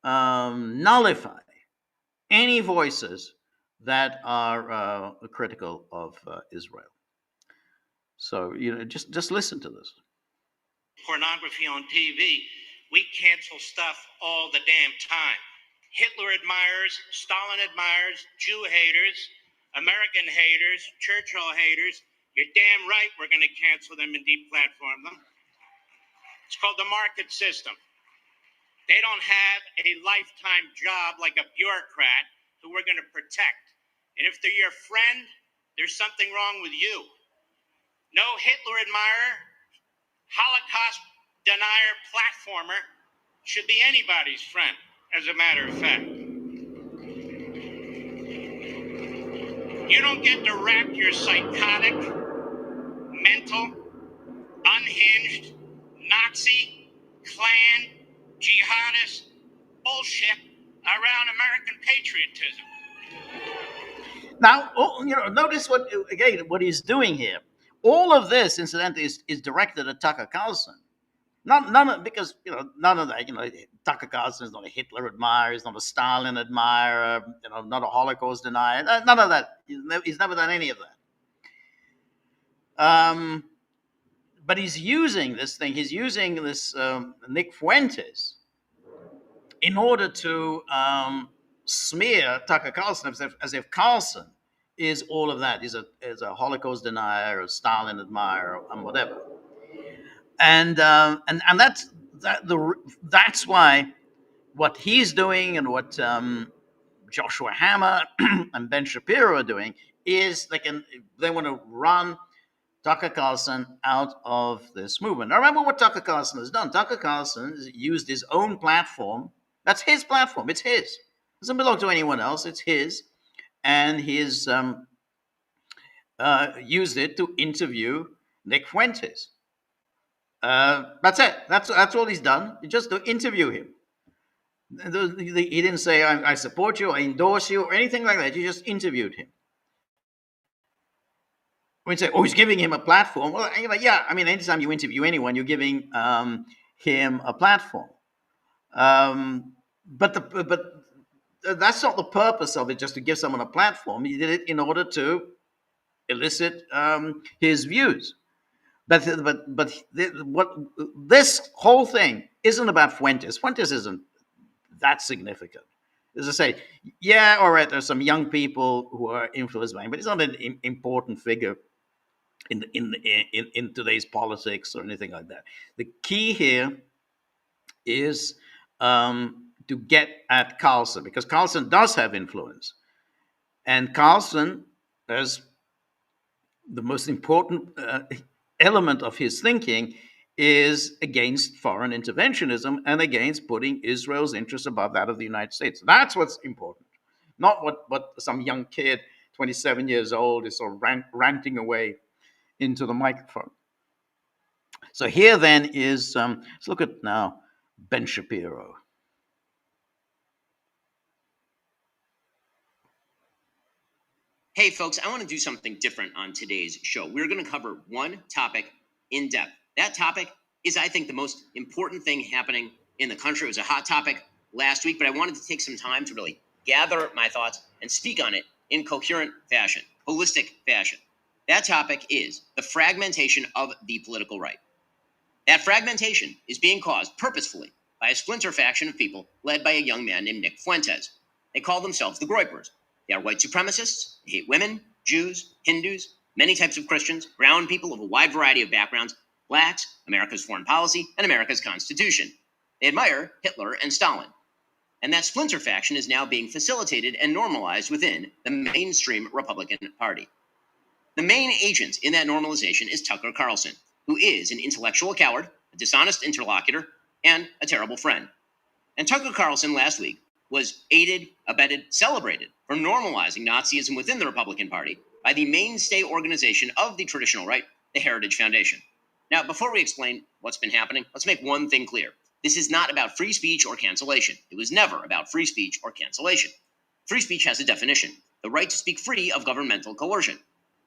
A: nullify any voices that are critical of Israel. So just listen to this.
B: Pornography on TV, we cancel stuff all the damn time. Hitler admirers, Stalin admirers, Jew haters, American haters, Churchill haters. You're damn right we're going to cancel them and deplatform them. It's called the market system. They don't have a lifetime job like a bureaucrat who we're going to protect. And if they're your friend, there's something wrong with you. No Hitler admirer, Holocaust denier, platformer should be anybody's friend, as a matter of fact. You don't get to wrap your psychotic, mental, unhinged, Nazi, Klan, jihadist bullshit around American patriotism.
A: Now, notice what he's doing here. All of this, incidentally, is directed at Tucker Carlson. None of, because none of that. Tucker Carlson is not a Hitler admirer. He's not a Stalin admirer. Not a Holocaust denier. None of that. He's never done any of that. But he's using this thing. He's using this Nick Fuentes in order to smear Tucker Carlson as if Carlson is all of that. Is a Holocaust denier, a Stalin admirer, and whatever. And that's why what he's doing and what Joshua Hammer and Ben Shapiro are doing is they want to run Tucker Carlson out of this movement. Now remember what Tucker Carlson has done. Tucker Carlson has used his own platform. That's his platform. It's his. It doesn't belong to anyone else. It's his, and he's used it to interview Nick Fuentes. That's it. That's all he's done. Just to interview him. He didn't say I support you, I endorse you, or anything like that. He just interviewed him. When you say, "Oh, he's giving him a platform," well, yeah. I mean, anytime you interview anyone, you're giving him a platform. But that's not the purpose of it. Just to give someone a platform. He did it in order to elicit his views. But what this whole thing isn't about Fuentes. Fuentes isn't that significant. As I say, yeah, all right, there's some young people who are influenced by him, but he's not an important figure in today's politics or anything like that. The key here is to get at Carlson, because Carlson does have influence, and Carlson, as the most important element of his thinking, is against foreign interventionism and against putting Israel's interests above that of the United States. That's what's important, not what some young kid, 27 years old, is sort of ranting away into the microphone. So here then is, let's look at now Ben Shapiro.
B: Hey, folks, I want to do something different on today's show. We're going to cover one topic in depth. That topic is, I think, the most important thing happening in the country. It was a hot topic last week, but I wanted to take some time to really gather my thoughts and speak on it in coherent fashion, holistic fashion. That topic is the fragmentation of the political right. That fragmentation is being caused purposefully by a splinter faction of people led by a young man named Nick Fuentes. They call themselves the Groypers. They are white supremacists. They hate women, Jews, Hindus, many types of Christians, brown people of a wide variety of backgrounds, blacks, America's foreign policy, and America's Constitution. They admire Hitler and Stalin. And that splinter faction is now being facilitated and normalized within the mainstream Republican Party. The main agent in that normalization is Tucker Carlson, who is an intellectual coward, a dishonest interlocutor, and a terrible friend. And Tucker Carlson last week was aided, abetted, celebrated for normalizing Nazism within the Republican Party by the mainstay organization of the traditional right, the Heritage Foundation. Now, before we explain what's been happening, let's make one thing clear. This is not about free speech or cancellation. It was never about free speech or cancellation. Free speech has a definition: the right to speak free of governmental coercion.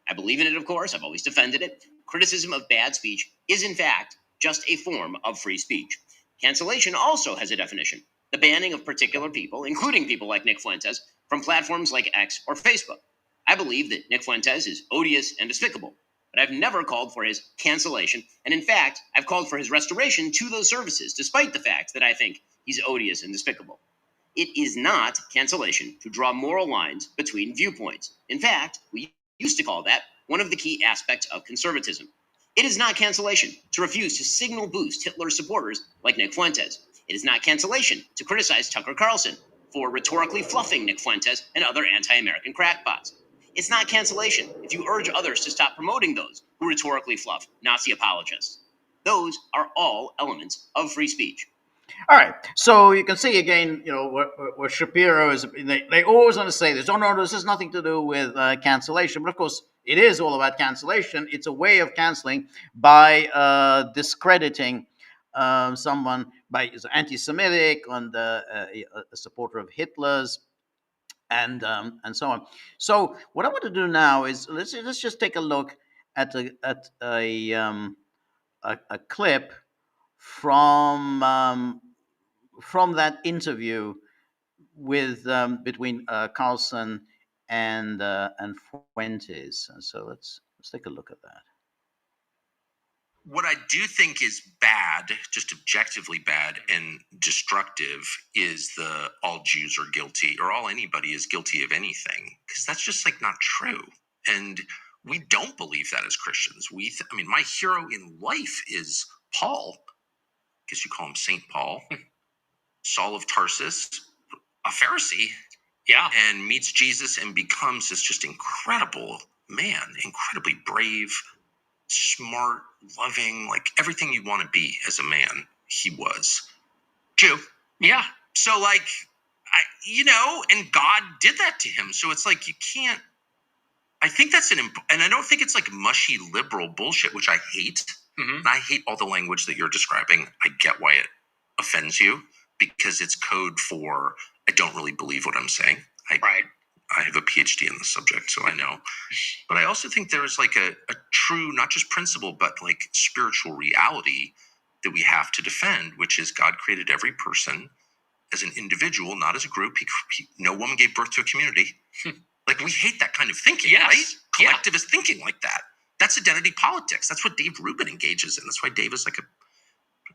B: I believe in it, of course. I've always defended it. Criticism of bad speech is, in fact, just a form of free speech. Cancellation also has a definition: the banning of particular people, including people like Nick Fuentes, from platforms like X or Facebook. I believe that Nick Fuentes is odious and despicable, but I've never called for his cancellation, and in fact, I've called for his restoration to those services, despite the fact that I think he's odious and despicable. It is not cancellation to draw moral lines between viewpoints. In fact, we used to call that one of the key aspects of conservatism. It is not cancellation to refuse to signal boost Hitler's supporters like Nick Fuentes. It is not cancellation to criticize Tucker Carlson for rhetorically fluffing Nick Fuentes and other anti-American crackpots. It's not cancellation if you urge others to stop promoting those who rhetorically fluff Nazi apologists. Those are all elements of free speech.
A: All right, so you can see again, what Shapiro is. They always want to say this. Oh no, this has nothing to do with cancellation. But of course, it is all about cancellation. It's a way of canceling by discrediting someone by anti-Semitic and a supporter of Hitler's, and so on. So what I want to do now is let's just take a look at a clip from that interview with between Carlson and Fuentes. So let's take a look at that.
B: What I do think is bad, just objectively bad and destructive, is the all Jews are guilty or all anybody is guilty of anything, because that's just like not true. And we don't believe that as Christians. I mean, my hero in life is Paul. I guess you call him Saint Paul, Saul of Tarsus, a Pharisee.
C: Yeah.
B: And meets Jesus and becomes this just incredible man, incredibly brave, smart, loving, like everything you want to be as a man, he was. Jew.
C: Yeah.
B: So like, and God did that to him. So it's like, you can't, I think that's and I don't think it's like mushy liberal bullshit, which I hate.
C: Mm-hmm.
B: And I hate all the language that you're describing. I get why it offends you, because it's code for, I don't really believe what I'm saying.
C: Right.
B: I have a PhD in the subject, so I know. But I also think there is like a true, not just principle, but like spiritual reality that we have to defend, which is God created every person as an individual, not as a group. No woman gave birth to a community. Like, we hate that kind of thinking,
C: Yes.
B: right? Collectivist thinking like that. That's identity politics. That's what Dave Rubin engages in. That's why Dave is like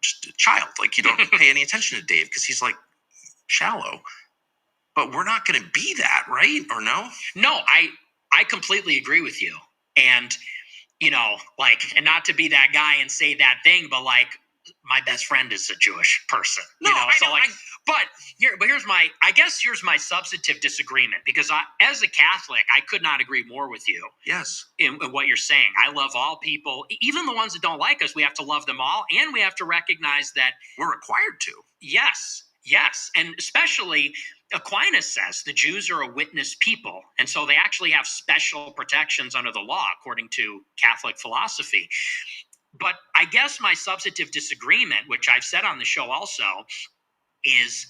B: just a child. Like, you don't pay any attention to Dave because he's like shallow. But we're not going to be that, right? Or no?
C: No, I completely agree with you. And, and not to be that guy and say that thing, but like, my best friend is a Jewish person.
B: No,
C: here's my substantive disagreement, because as a Catholic, I could not agree more with you.
B: Yes.
C: In what you're saying. I love all people, even the ones that don't like us. We have to love them all, and we have to recognize that
B: we're required to.
C: Yes, and especially Aquinas says the Jews are a witness people, and so they actually have special protections under the law, according to Catholic philosophy. But I guess my substantive disagreement, which I've said on the show also, is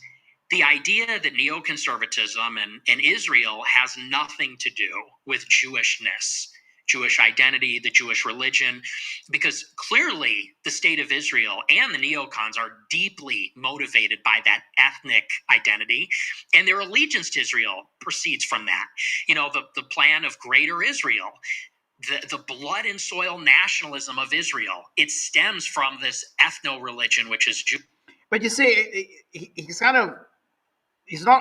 C: the idea that neoconservatism and Israel has nothing to do with Jewishness, Jewish identity, the Jewish religion, because clearly the state of Israel and the neocons are deeply motivated by that ethnic identity, and their allegiance to Israel proceeds from that. The plan of Greater Israel, the blood and soil nationalism of Israel, it stems from this ethno-religion, which is Jew.
A: But you see, he's not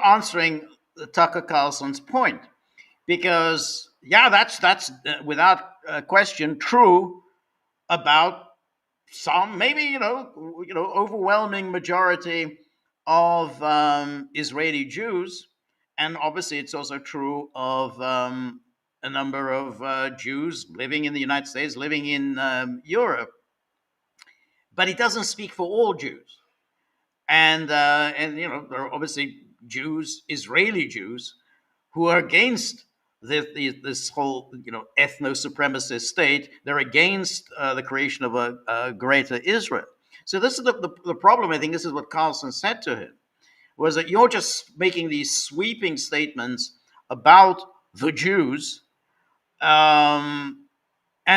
A: answering Tucker Carlson's point, because that's without question true about some, maybe overwhelming majority of Israeli Jews, and obviously it's also true of a number of Jews living in the United States, living in Europe. But he doesn't speak for all Jews, and there are obviously Jews, Israeli Jews, who are against this whole ethno supremacist state. They're against the creation of a greater Israel. So this is the problem. I think this is what Carlson said to him, was that you're just making these sweeping statements about the Jews, and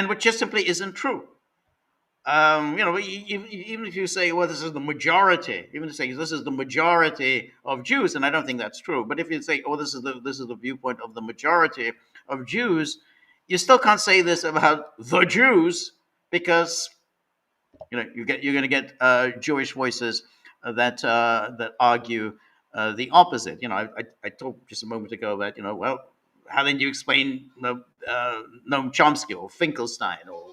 A: which just simply isn't true. Even if you say, well, this is the majority, even to say this is the majority of Jews, and I don't think that's true. But if you say, oh, this is the viewpoint of the majority of Jews, you still can't say this about the Jews, because you're going to get Jewish voices that argue the opposite. I talked just a moment ago that well, how then do you explain Noam Chomsky or Finkelstein or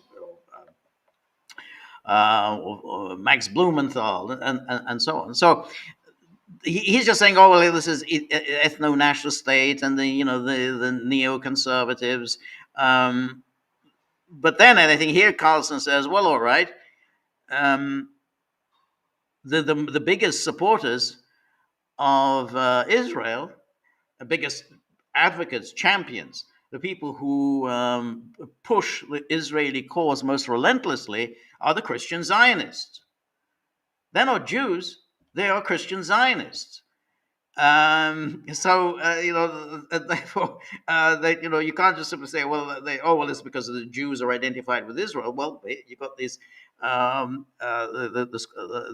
A: Max Blumenthal and so on. So he's just saying, oh well, this is ethno-national state and the neoconservatives. But then I think here Carlson says, well, all right, the biggest supporters of Israel, the biggest advocates, champions, the people who push the Israeli cause most relentlessly are the Christian Zionists. They're not Jews; they are Christian Zionists. Therefore, you can't just simply say, well, it's because the Jews are identified with Israel. Well, you've got these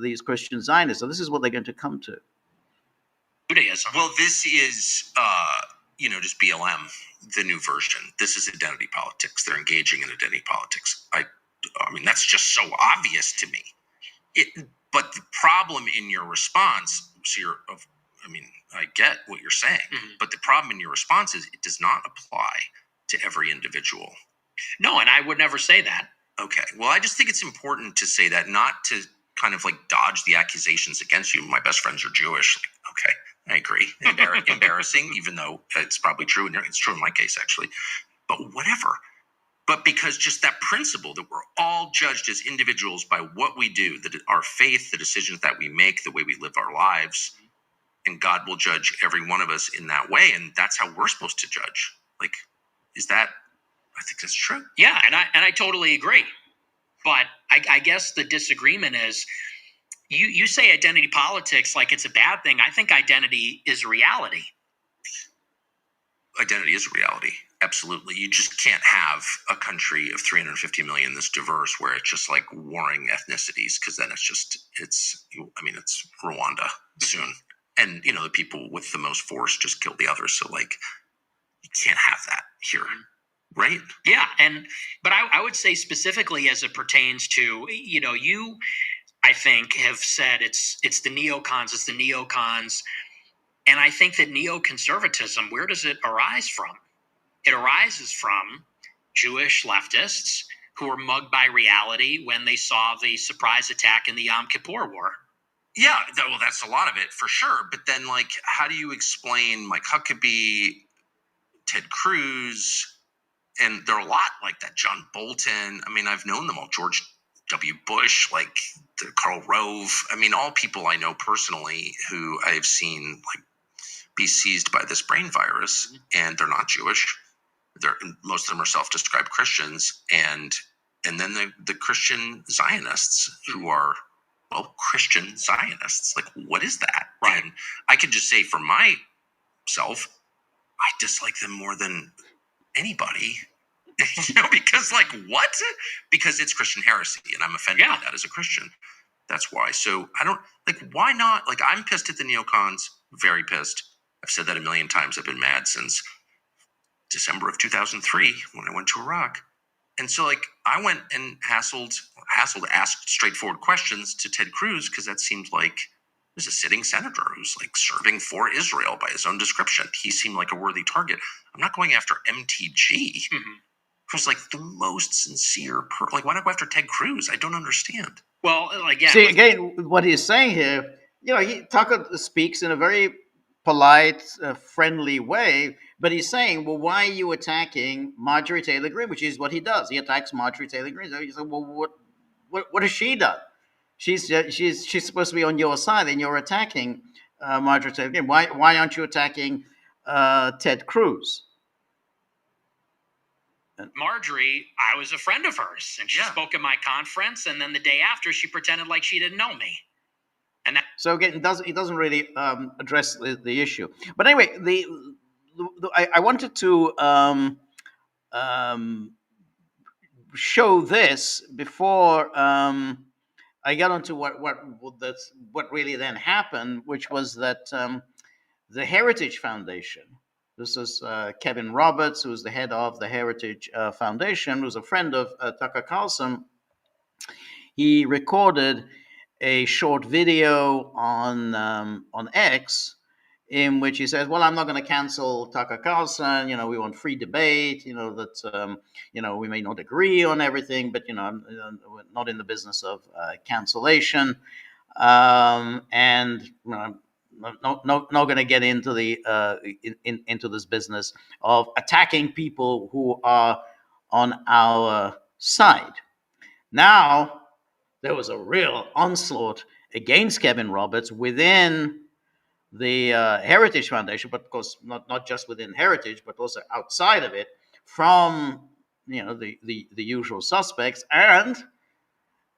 A: these Christian Zionists. So this is what they're going to come to.
C: Judaism.
B: Well, this is, just BLM, the new version. This is identity politics. They're engaging in identity politics. I mean, that's just so obvious to me. But the problem in your response, I get what you're saying, but the problem in your response is it does not apply to every individual.
C: No, and I would never say that.
B: Okay. Well, I just think it's important to say that, not to kind of like dodge the accusations against you. My best friends are Jewish. Like, okay, I agree. Embarrassing, even though it's probably true. And it's true in my case, actually. But whatever. But because just that principle that we're all judged as individuals by what we do, that our faith, the decisions that we make, the way we live our lives, and God will judge every one of us in that way. And that's how we're supposed to judge. Like, is that, I think that's true.
C: Yeah, and I totally agree. But I guess the disagreement is you say identity politics like it's a bad thing. I think identity is reality.
B: Identity is reality. Absolutely. You just can't have a country of 350 million this diverse where it's just like warring ethnicities, because then it's Rwanda soon. And, the people with the most force just kill the others. So, like, you can't have that here. Right?
C: Yeah. But I would say specifically as it pertains to, you, I think, have said it's the neocons. And I think that neoconservatism, where does it arise from? It arises from Jewish leftists who were mugged by reality when they saw the surprise attack in the Yom Kippur War.
B: Yeah, well, that's a lot of it for sure. But then, like, how do you explain Mike Huckabee, Ted Cruz, and there are a lot like that, John Bolton. I mean, I've known them all. George W. Bush, like Karl Rove. I mean, all people I know personally who I've seen like be seized by this brain virus, and they're not Jewish. Most of them are self-described Christians, and then the Christian Zionists who are, well, Christian Zionists. Like, what is that?
C: Right.
B: And I could just say for myself, I dislike them more than anybody. Because like, what? Because it's Christian heresy, and I'm offended by that as a Christian. That's why. So I don't why not? Like, I'm pissed at the neocons, very pissed. I've said that a million times. I've been mad since December of 2003 when I went to Iraq. And so, like, I went and asked straightforward questions to Ted Cruz, because that seemed like there's a sitting senator who's like serving for Israel by his own description. He seemed like a worthy target. I'm not going after MTG, who's like the most sincere why not go after Ted Cruz? I don't understand.
C: Well,
A: See, again, what he's saying here, Tucker speaks in a very polite, friendly way, but he's saying, well, why are you attacking Marjorie Taylor Greene, which is what he does. He attacks Marjorie Taylor Greene. So he said, well, what has she done? She's supposed to be on your side, and you're attacking Marjorie Taylor Greene. Why aren't you attacking Ted Cruz?
C: Marjorie, I was a friend of hers, and she spoke at my conference, and then the day after, she pretended like she didn't know me. And
A: so again, he doesn't really address the issue. But anyway, I wanted to show this before I got onto what really then happened, which was that the Heritage Foundation. This is Kevin Roberts, who is the head of the Heritage Foundation, who's a friend of Tucker Carlson. He recorded a short video on X in which he says, well, I'm not going to cancel Tucker Carlson. We want free debate, that, we may not agree on everything, but, we're not in the business of cancellation. And, not going to get into into this business of attacking people who are on our side. Now, there was a real onslaught against Kevin Roberts within the Heritage Foundation, but of course not just within Heritage, but also outside of it, from the usual suspects. And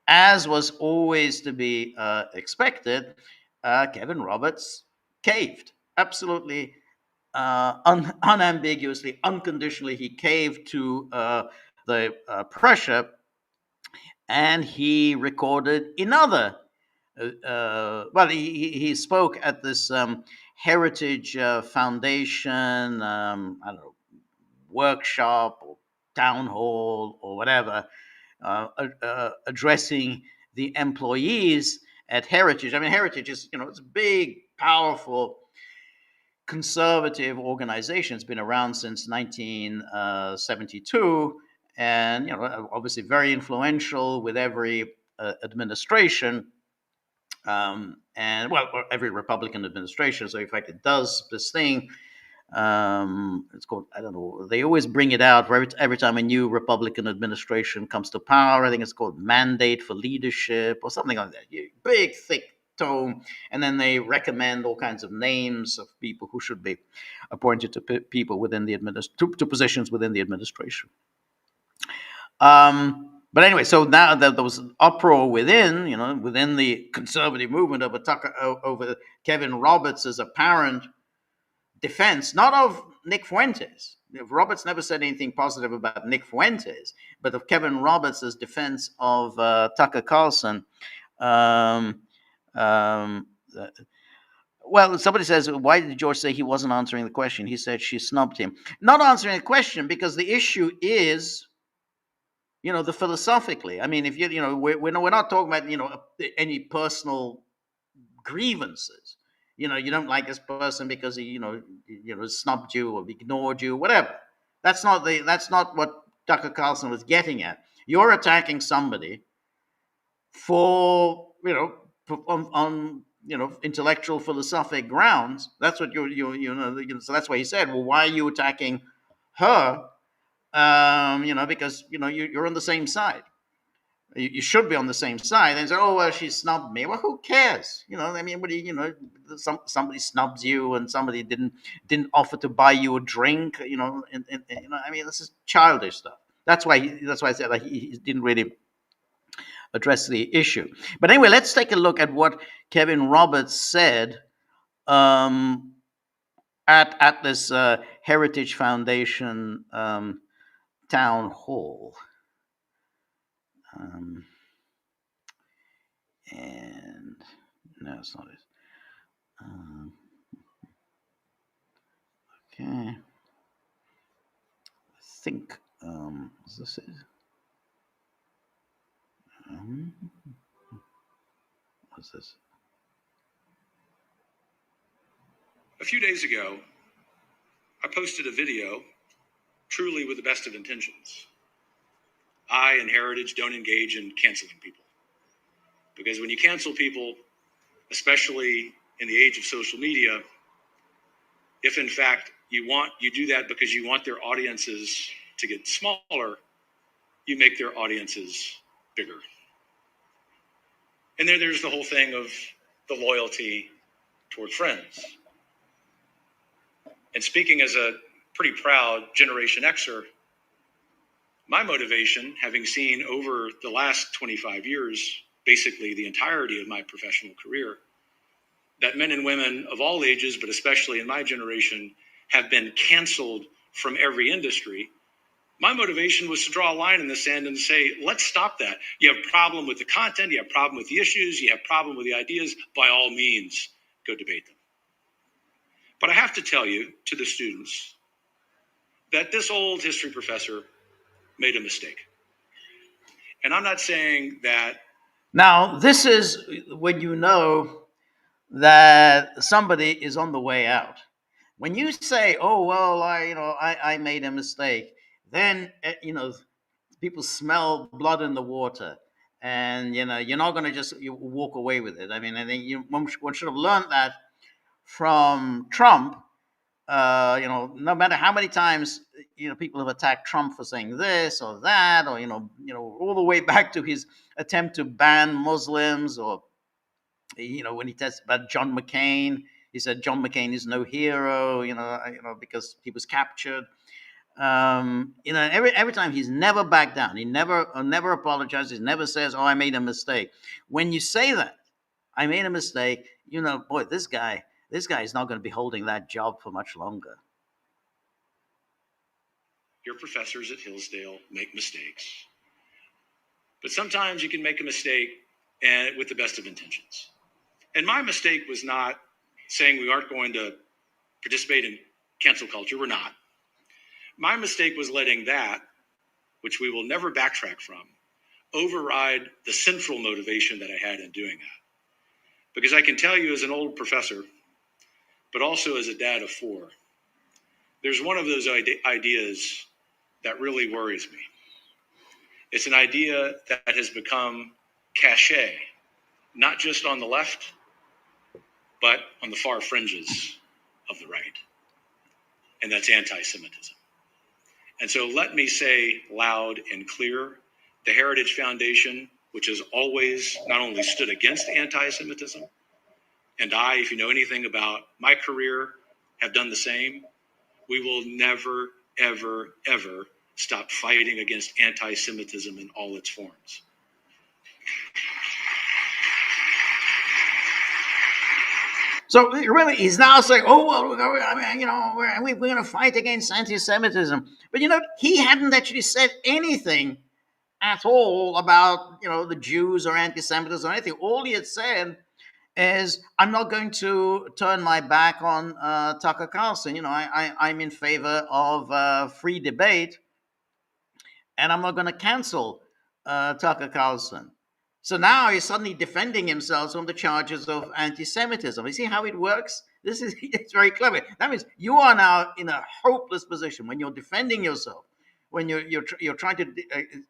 A: as was always to be expected, Kevin Roberts caved. Absolutely unambiguously, unconditionally, he caved to the pressure. and he recorded another. Well, he spoke at this Heritage Foundation, I don't know, workshop or town hall or whatever, addressing the employees at Heritage. I mean, Heritage is, it's a big, powerful, conservative organization. It's been around since 1972, and obviously very influential with every administration, and well, every Republican administration. So in fact, it does this thing. It's called, I don't know. They always bring it out for every time a new Republican administration comes to power. I think it's called Mandate for Leadership or something like that. Big, thick tome, and then they recommend all kinds of names of people who should be appointed to people within the to positions within the administration. But anyway, so now there was an uproar within the conservative movement over Kevin Roberts' apparent defense, not of Nick Fuentes. Roberts never said anything positive about Nick Fuentes, but of Kevin Roberts' defense of Tucker Carlson. Um, um, uh, well, somebody says, why did George say he wasn't answering the question? He said she snubbed him. Not answering the question because the issue is, the philosophically. I mean, if we're not talking about, any personal grievances. You don't like this person because he, snubbed you or ignored you, whatever. That's not what Tucker Carlson was getting at. You're attacking somebody for, on intellectual philosophic grounds. That's what so that's why he said, well, why are you attacking her? Because you're on the same side. You should be on the same side. And say, oh well, she snubbed me. Well, who cares? I mean, what do somebody snubs you, and somebody didn't offer to buy you a drink. I mean, this is childish stuff. That's why I said like he didn't really address the issue. But anyway, let's take a look at what Kevin Roberts said at this Heritage Foundation town hall. And no, it's not it. Okay. I think is this it? What's this?
B: A few days ago, I posted a video, truly with the best of intentions. I and Heritage don't engage in canceling people. Because when you cancel people, especially in the age of social media, if in fact you do that because you want their audiences to get smaller, you make their audiences bigger. And there's the whole thing of the loyalty toward friends. And speaking as a pretty proud Generation Xer, my motivation, having seen over the last 25 years, basically the entirety of my professional career, that men and women of all ages, but especially in my generation, have been canceled from every industry. My motivation was to draw a line in the sand and say, let's stop that. You have a problem with the content, you have a problem with the issues, you have a problem with the ideas, by all means, go debate them. But I have to tell you, to the students, that this old history professor made a mistake. And I'm not saying that.
A: Now, this is when you know that somebody is on the way out. When you say, "Oh well, I made a mistake," then people smell blood in the water, and you're not going to just walk away with it. I mean, I think one should have learned that from Trump. No matter how many times people have attacked Trump for saying this or that, or all the way back to his attempt to ban Muslims, or when he tested about John McCain, he said John McCain is no hero, because he was captured. Every time he's never backed down. He never apologizes. He never says, "Oh, I made a mistake." When you say that, "I made a mistake," boy, this guy is not going to be holding that job for much longer.
B: Your professors at Hillsdale make mistakes. But sometimes you can make a mistake and with the best of intentions. And my mistake was not saying we aren't going to participate in cancel culture. We're not. My mistake was letting that, which we will never backtrack from, override the central motivation that I had in doing that. Because I can tell you as an old professor, but also as a dad of 4, there's one of those ideas that really worries me. It's an idea that has become cachet, not just on the left, but on the far fringes of the right. And that's anti-Semitism. And so let me say loud and clear, the Heritage Foundation, which has always not only stood against anti-Semitism, and I, if you know anything about my career, have done the same, we will never, ever, ever stop fighting against anti-Semitism in all its forms.
A: So really, he's now saying, "Oh well, I mean, you know, we're going to fight against anti-Semitism." But you know, he hadn't actually said anything at all about the Jews or anti-Semitism or anything. All he had said is, "I'm not going to turn my back on Tucker Carlson. You know, I'm in favor of free debate, and I'm not going to cancel Tucker Carlson." So now he's suddenly defending himself from the charges of anti-Semitism. You see how it works? It's very clever. That means you are now in a hopeless position when you're defending yourself. When you're trying to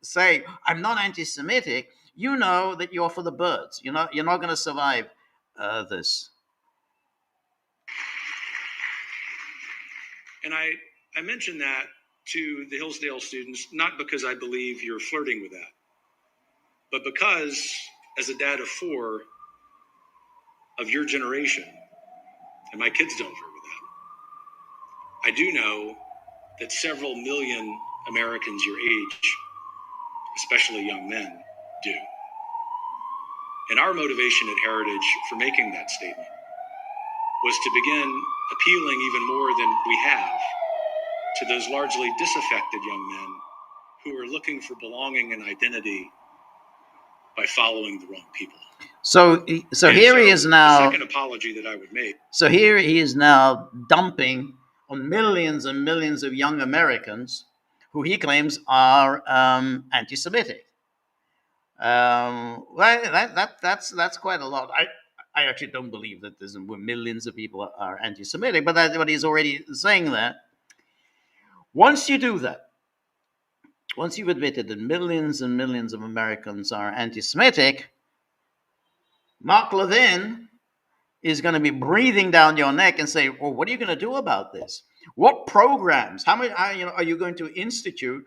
A: say, "I'm not anti-Semitic," you know that you're for the birds. You're not going to survive this.
B: And I mentioned that to the Hillsdale students, not because I believe you're flirting with that, but because as a dad of 4 of your generation, and my kids don't flirt with that, I do know that several million Americans your age, especially young men, do. And our motivation at Heritage for making that statement was to begin appealing even more than we have to those largely disaffected young men who are looking for belonging and identity by following the wrong people.
A: So here he is now.
B: The second apology that I would make.
A: So here he is now dumping on millions and millions of young Americans who he claims are anti-Semitic. Well, that's quite a lot. I actually don't believe that there's millions of people are anti-Semitic, but he's already saying that. Once you do that, once you've admitted that millions and millions of Americans are anti-Semitic, Mark Levin is going to be breathing down your neck and say, "Well, what are you going to do about this? What programs? How many are you going to institute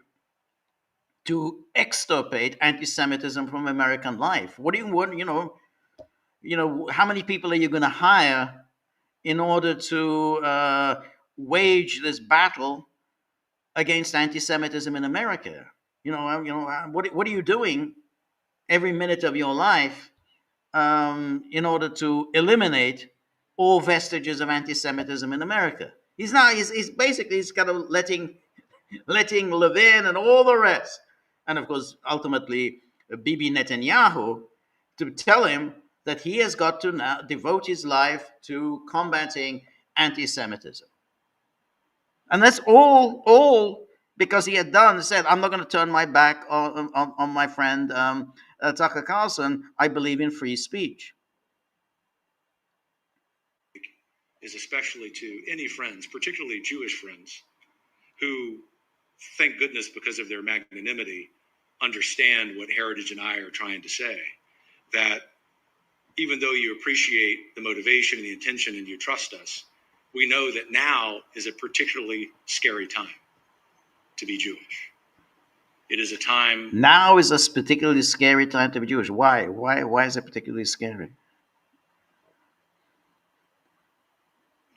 A: to extirpate anti-Semitism from American life? What do you want? How many people are you going to hire in order to wage this battle against anti-Semitism in America? What are you doing every minute of your life in order to eliminate all vestiges of anti-Semitism in America?" He's kind of letting Levin and all the rest, and of course ultimately Bibi Netanyahu, to tell him that he has got to now devote his life to combating anti-Semitism. And that's all because he had said, "I'm not going to turn my back on my friend Tucker Carlson. I believe in free speech."
B: Is especially to any friends, particularly Jewish friends, who, thank goodness because of their magnanimity, understand what Heritage and I are trying to say, that even though you appreciate the motivation and the intention and you trust us, we know that now is a particularly scary time to be Jewish. It is a time...
A: Now is a particularly scary time to be Jewish. Why? Why is it particularly scary?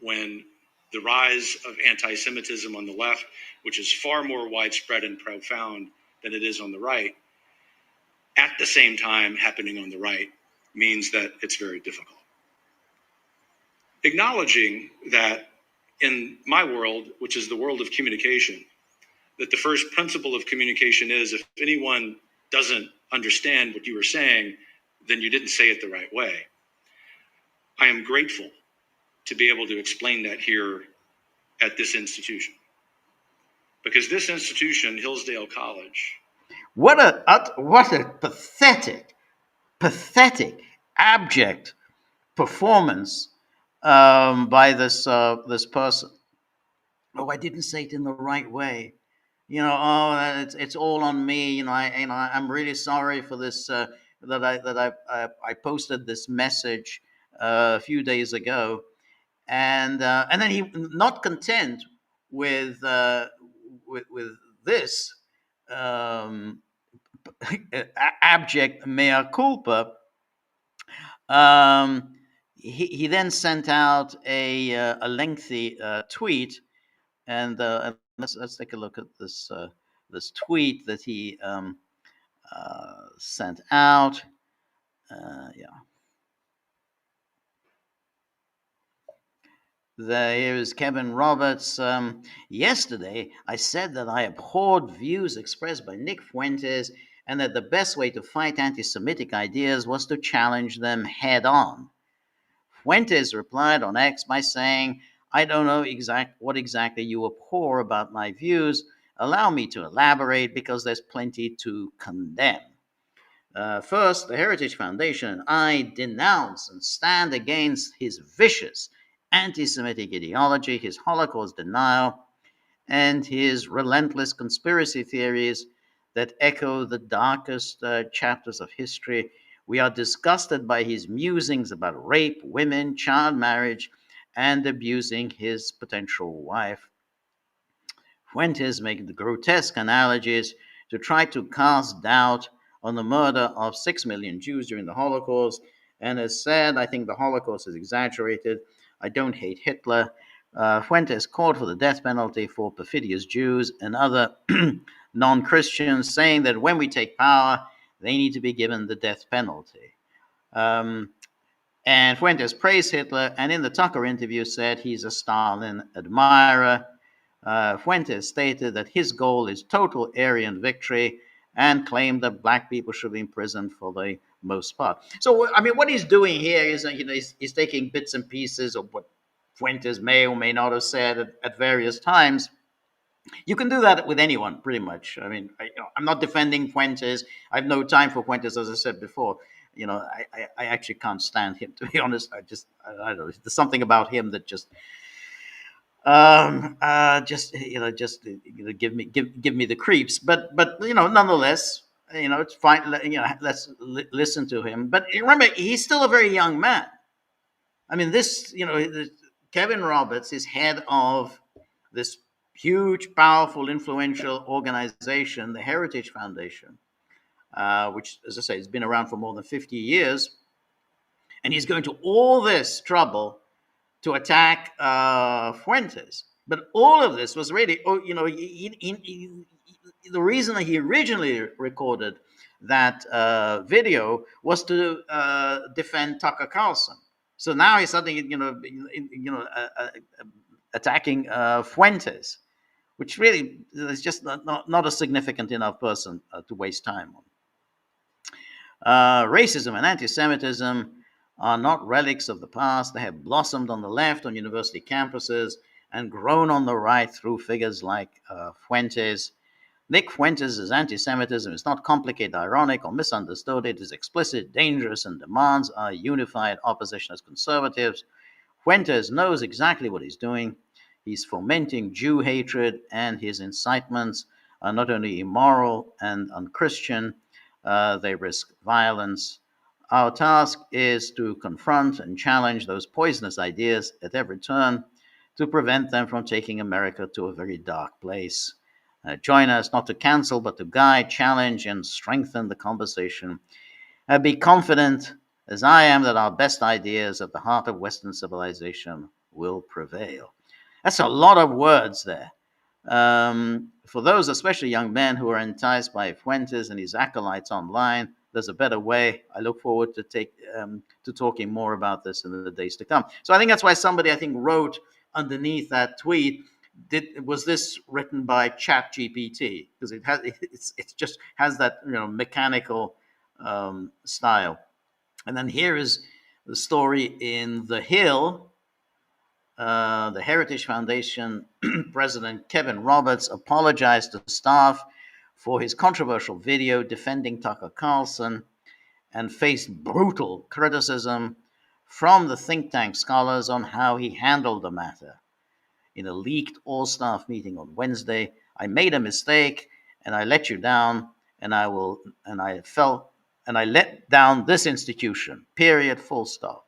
B: When the rise of anti-Semitism on the left, which is far more widespread and profound than it is on the right, at the same time happening on the right, means that it's very difficult. Acknowledging that in my world, which is the world of communication, that the first principle of communication is if anyone doesn't understand what you were saying, then you didn't say it the right way. I am grateful to be able to explain that here at this institution. Because this institution, Hillsdale College,
A: What a pathetic, abject performance by this person. Oh, I didn't say it in the right way. It's all on me. I'm really sorry for this. I posted this message a few days ago, and then he, not content with with this um, abject mea culpa, um, he then sent out a lengthy tweet, and let's take a look at this tweet that he sent out. Yeah, here is Kevin Roberts. Yesterday, I said that I abhorred views expressed by Nick Fuentes, and that the best way to fight anti-Semitic ideas was to challenge them head on. Fuentes replied on X by saying, I don't know what exactly you abhor about my views. Allow me to elaborate because there's plenty to condemn. First, the Heritage Foundation and I denounce and stand against his vicious anti Semitic ideology, his Holocaust denial, and his relentless conspiracy theories that echo the darkest chapters of history. We are disgusted by his musings about rape, women, child marriage, and abusing his potential wife. Fuentes makes the grotesque analogies to try to cast doubt on the murder of 6 million Jews during the Holocaust, and has said, I think the Holocaust is exaggerated. I don't hate Hitler. Fuentes called for the death penalty for perfidious Jews and other non Christians, saying that when we take power, they need to be given the death penalty. And Fuentes praised Hitler, and in the Tucker interview said he's a Stalin admirer. Fuentes stated that his goal is total Aryan victory and claimed that black people should be imprisoned for the most part. So, I mean, what he's doing here is, he's taking bits and pieces of what Fuentes may or may not have said at various times. You can do that with anyone, pretty much. I mean, I'm not defending Fuentes. I have no time for Fuentes, as I said before. I actually can't stand him, to be honest. I don't know. There's something about him that just give me the creeps. But nonetheless, it's fine. Let's listen to him. But remember, he's still a very young man. I mean, Kevin Roberts is head of this huge, powerful, influential organization, the Heritage Foundation, which, as I say, has been around for more than 50 years, and he's going to all this trouble to attack Fuentes. But all of this was really, the reason that he originally recorded that video was to defend Tucker Carlson. So now he's suddenly, attacking Fuentes, which really is just not a significant enough person to waste time on. Racism and anti-Semitism are not relics of the past. They have blossomed on the left on university campuses and grown on the right through figures like Fuentes. Nick Fuentes' anti-Semitism is not complicated, ironic, or misunderstood. It is explicit, dangerous, and demands our unified opposition as conservatives. Fuentes knows exactly what he's doing. He's fomenting Jew hatred, and his incitements are not only immoral and unchristian, they risk violence. Our task is to confront and challenge those poisonous ideas at every turn to prevent them from taking America to a very dark place. Join us not to cancel, but to guide, challenge, and strengthen the conversation. Be confident, as I am, that our best ideas at the heart of Western civilization will prevail. That's a lot of words there. For those, especially young men who are enticed by Fuentes and his acolytes online, there's a better way. I look forward to talking more about this in the days to come. So I think that's why somebody, wrote underneath that tweet, was this written by ChatGPT? Because it just has that mechanical style. And then here is the story in The Hill. The Heritage Foundation president Kevin Roberts apologized to staff for his controversial video defending Tucker Carlson and faced brutal criticism from the think tank scholars on how he handled the matter. In a leaked all staff meeting on Wednesday, I made a mistake and I let you down, and I let down this institution, period, full stop.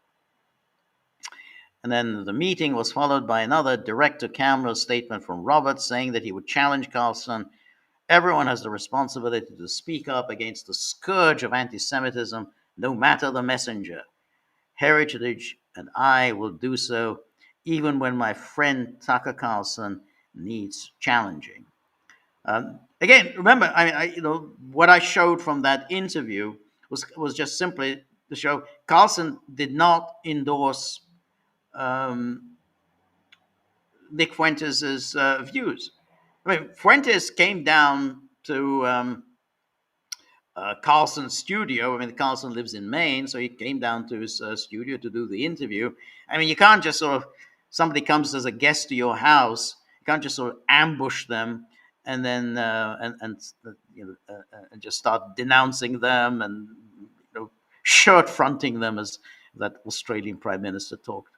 A: And then the meeting was followed by another direct to camera statement from Roberts saying that he would challenge Carlson. Everyone has the responsibility to speak up against the scourge of anti Semitism, no matter the messenger. Heritage and I will do so, even when my friend Tucker Carlson needs challenging. Again, remember, what I showed from that interview was just simply to show Carlson did not endorse Nick Fuentes' views. I mean, Fuentes came down to Carlson's studio. I mean, Carlson lives in Maine, so he came down to his studio to do the interview. I mean, you can't just somebody comes as a guest to your house, you can't just sort of ambush them and then and just start denouncing them and shirt fronting them, as that Australian Prime Minister talked.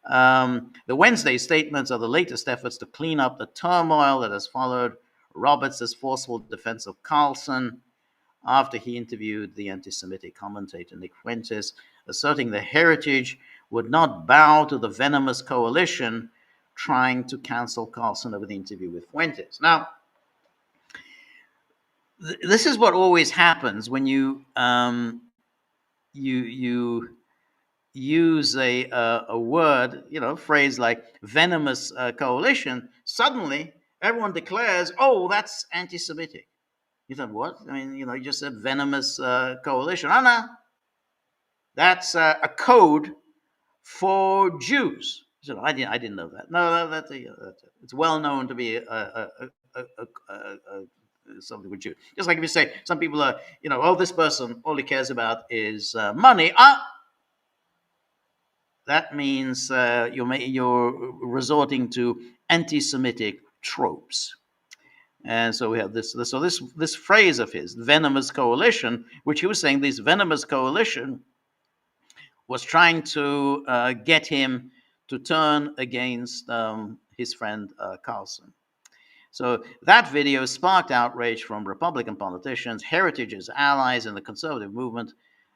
A: The Wednesday statements are the latest efforts to clean up the turmoil that has followed Roberts' forceful defense of Carlson after he interviewed the anti-Semitic commentator Nick Fuentes, asserting the Heritage would not bow to the venomous coalition trying to cancel Carlson over the interview with Fuentes. Now, this is what always happens when you use a word, phrase like venomous coalition. Suddenly, everyone declares, "Oh, that's anti-Semitic." You said, "What?" I mean, you just said venomous coalition. Oh, no, that's a code for Jews. You said, I didn't know that. No, that's it's well known to be something with Jews. Just like if you say some people are, oh, this person all he cares about is money. That means you're resorting to anti-Semitic tropes. And so we have this phrase of his, venomous coalition, which he was saying this venomous coalition was trying to get him to turn against his friend Carlson. So that video sparked outrage from Republican politicians, Heritage's allies in the conservative movement,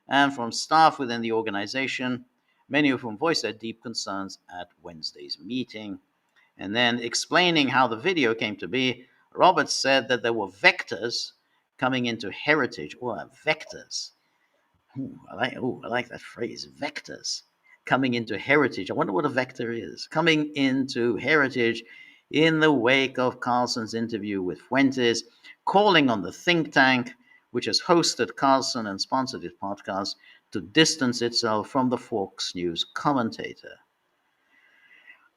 A: and from staff within the organization, many of whom voiced their deep concerns at Wednesday's meeting. And then explaining how the video came to be, Roberts said that there were vectors coming into Heritage. Oh, vectors. I like that phrase, vectors. Coming into Heritage. I wonder what a vector is. Coming into Heritage in the wake of Carlson's interview with Fuentes, calling on the think tank, which has hosted Carlson and sponsored his podcast, to distance itself from the Fox News commentator.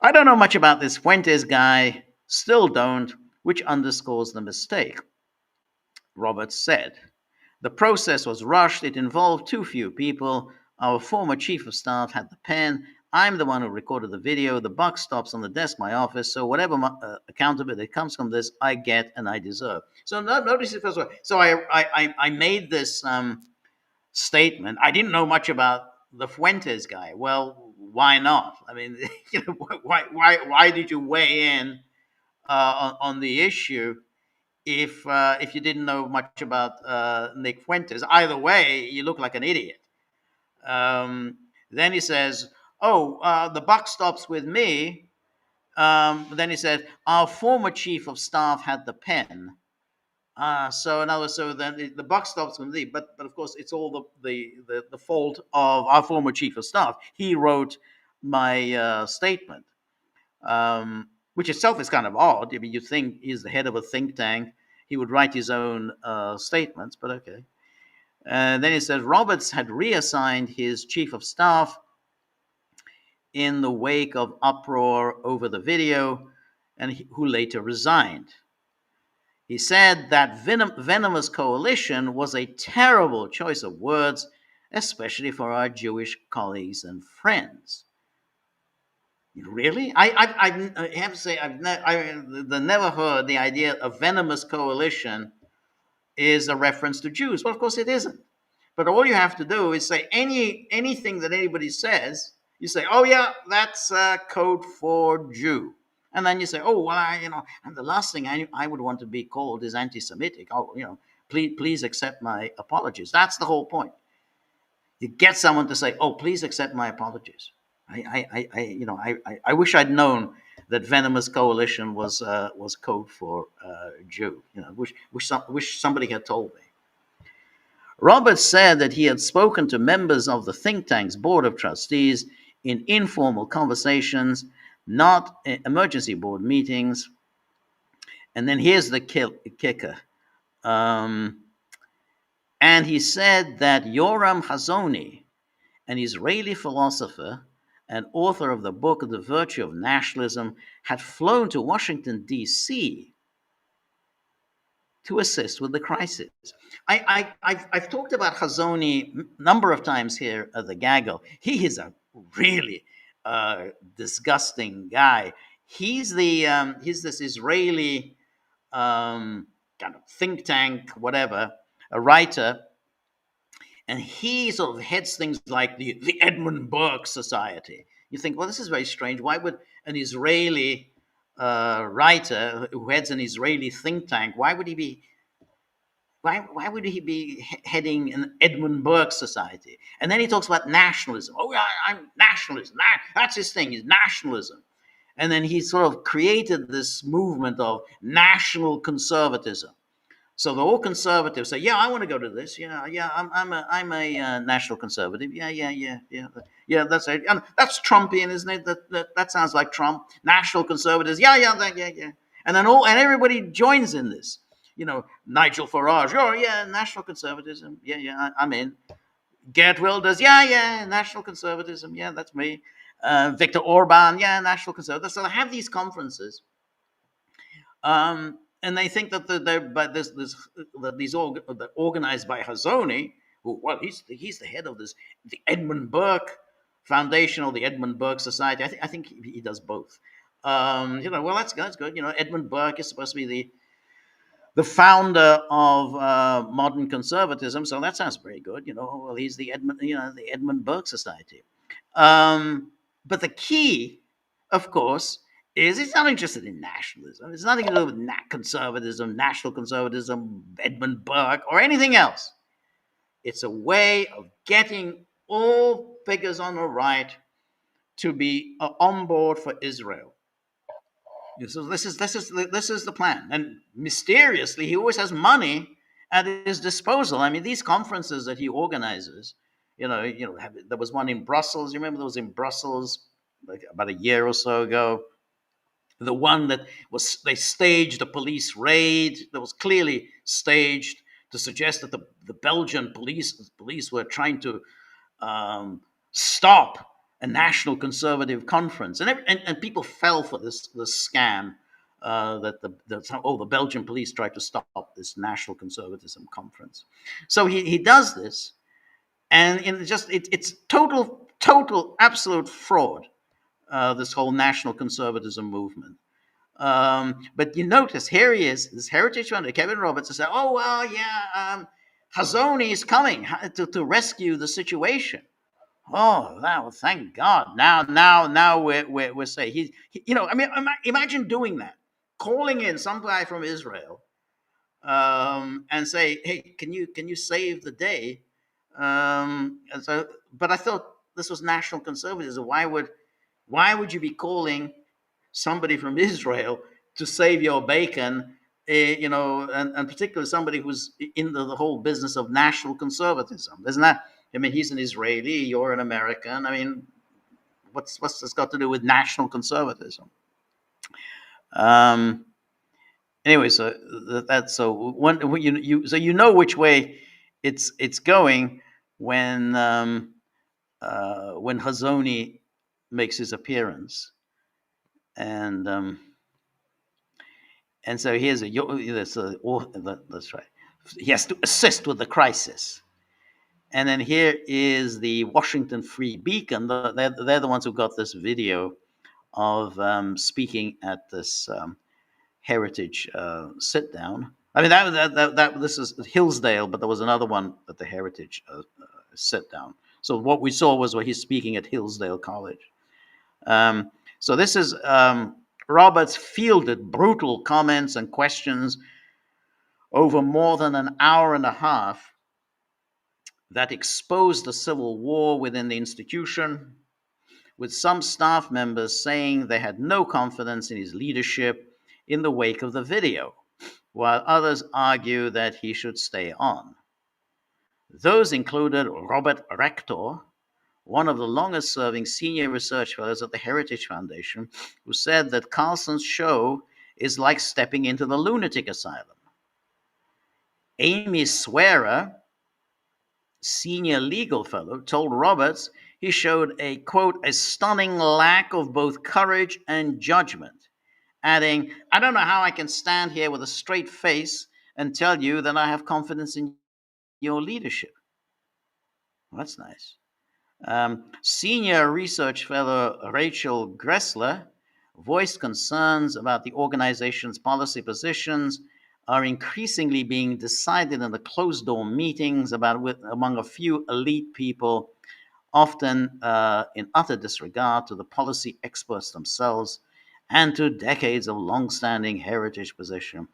A: I don't know much about this Fuentes guy, still don't, which underscores the mistake. Roberts said, the process was rushed. It involved too few people. Our former chief of staff had the pen. I'm the one who recorded the video. The buck stops on the desk, my office. So whatever accountability comes from this, I get and I deserve. So notice it first of all. So I made this statement. I didn't know much about the Fuentes guy. Well, why not? I mean, why did you weigh in on the issue if you didn't know much about Nick Fuentes? Either way, you look like an idiot. Then he says, "Oh, the buck stops with me." Then he said, "Our former chief of staff had the pen." So in other words, so then the buck stops with me. But of course, it's all the fault of our former chief of staff. He wrote my statement, which itself is kind of odd. I mean, you think he's the head of a think tank, he would write his own statements, but okay. And then he says Roberts had reassigned his chief of staff in the wake of uproar over the video. and who later resigned. He said that venomous coalition was a terrible choice of words, especially for our Jewish colleagues and friends. Really? I have to say, never heard the idea of venomous coalition is a reference to Jews. Well, of course it isn't. But all you have to do is say anything that anybody says, you say, oh yeah, that's code for Jew. And then you say, oh well, and the last thing I would want to be called is anti-Semitic. Oh, please accept my apologies. That's the whole point. You get someone to say, oh, please accept my apologies. I wish I'd known that venomous coalition was code for Jew. Wish somebody had told me. Roberts said that he had spoken to members of the think tank's board of trustees in informal conversations, not emergency board meetings. And then here's the kicker. And he said that Yoram Hazony, an Israeli philosopher and author of the book The Virtue of Nationalism, had flown to Washington, D.C. to assist with the crisis. I've talked about Hazony a number of times here at the Gaggle. He is a really disgusting guy. He's this Israeli kind of think tank, whatever, a writer, and he sort of heads things like the Edmund Burke Society. You think, well, this is very strange. Why would an Israeli writer who heads an Israeli think tank, why would he be heading an Edmund Burke Society? And then he talks about nationalism. Oh, yeah, I'm nationalism. That's his thing, is nationalism. And then he sort of created this movement of national conservatism. So the all conservatives say, "Yeah, I want to go to this. Yeah, I'm a national conservative. Yeah. That's it. And that's Trumpian, isn't it? That sounds like Trump. National conservatives. Yeah. And then everybody joins in this. Nigel Farage. Oh yeah, national conservatism. Yeah, I'm in. Geert Wilders. Yeah, national conservatism. Yeah, that's me. Viktor Orban. Yeah, national conservatism. So they have these conferences. And they think that these organized by Hazony, who, well, he's the head of the Edmund Burke Foundation or the Edmund Burke Society. I think he does both. Well, that's good. Edmund Burke is supposed to be the founder of modern conservatism, so that sounds very good. Well, he's the Edmund Burke Society. But the key, of course, is he's not interested in nationalism. It's nothing to do with conservatism, national conservatism, Edmund Burke, or anything else. It's a way of getting all figures on the right to be on board for Israel. So this is the plan, and mysteriously, he always has money at his disposal. I mean, these conferences that he organizes, there was one in Brussels. You remember there was in Brussels like about a year or so ago. The one that they staged a police raid that was clearly staged to suggest that the Belgian police were trying to stop a national conservative conference, and people fell for this scam that the Belgian police tried to stop this national conservatism conference. So he does this, and it's total absolute fraud. This whole national conservatism movement. But you notice here he is, this heritage hunter, Kevin Roberts, and said, "Oh well, yeah, Hazony is coming to rescue the situation." Oh, wow! Thank God. Now we're saying I mean, imagine doing that, calling in some guy from Israel, and say, "Hey, can you save the day?" But I thought this was national conservatism. Why would you be calling somebody from Israel to save your bacon? And particularly somebody who's in the whole business of national conservatism. Isn't that? I mean, he's an Israeli. You're an American. I mean, what's this got to do with national conservatism? Anyway, so that's so when you know which way it's going when Hazony makes his appearance, and And so that's right. He has to assist with the crisis. And then here is the Washington Free Beacon. They're the ones who got this video of speaking at this Heritage sit down. I mean, that this is Hillsdale, but there was another one at the Heritage sit down. So what we saw was where he's speaking at Hillsdale College. So this is Roberts fielded brutal comments and questions over more than an hour and a half that exposed the civil war within the institution, with some staff members saying they had no confidence in his leadership in the wake of the video, while others argue that he should stay on. Those included Robert Rector, one of the longest serving senior research fellows at the Heritage Foundation, who said that Carlson's show is like stepping into the lunatic asylum. Amy Swearer, senior legal fellow, told Roberts he showed a, quote, a stunning lack of both courage and judgment, adding, I don't know how I can stand here with a straight face and tell you that I have confidence in your leadership. Well, that's nice. Senior research fellow Rachel Gressler voiced concerns about the organization's policy positions are increasingly being decided in the closed door meetings among a few elite people, often in utter disregard to the policy experts themselves and to decades of long-standing heritage position.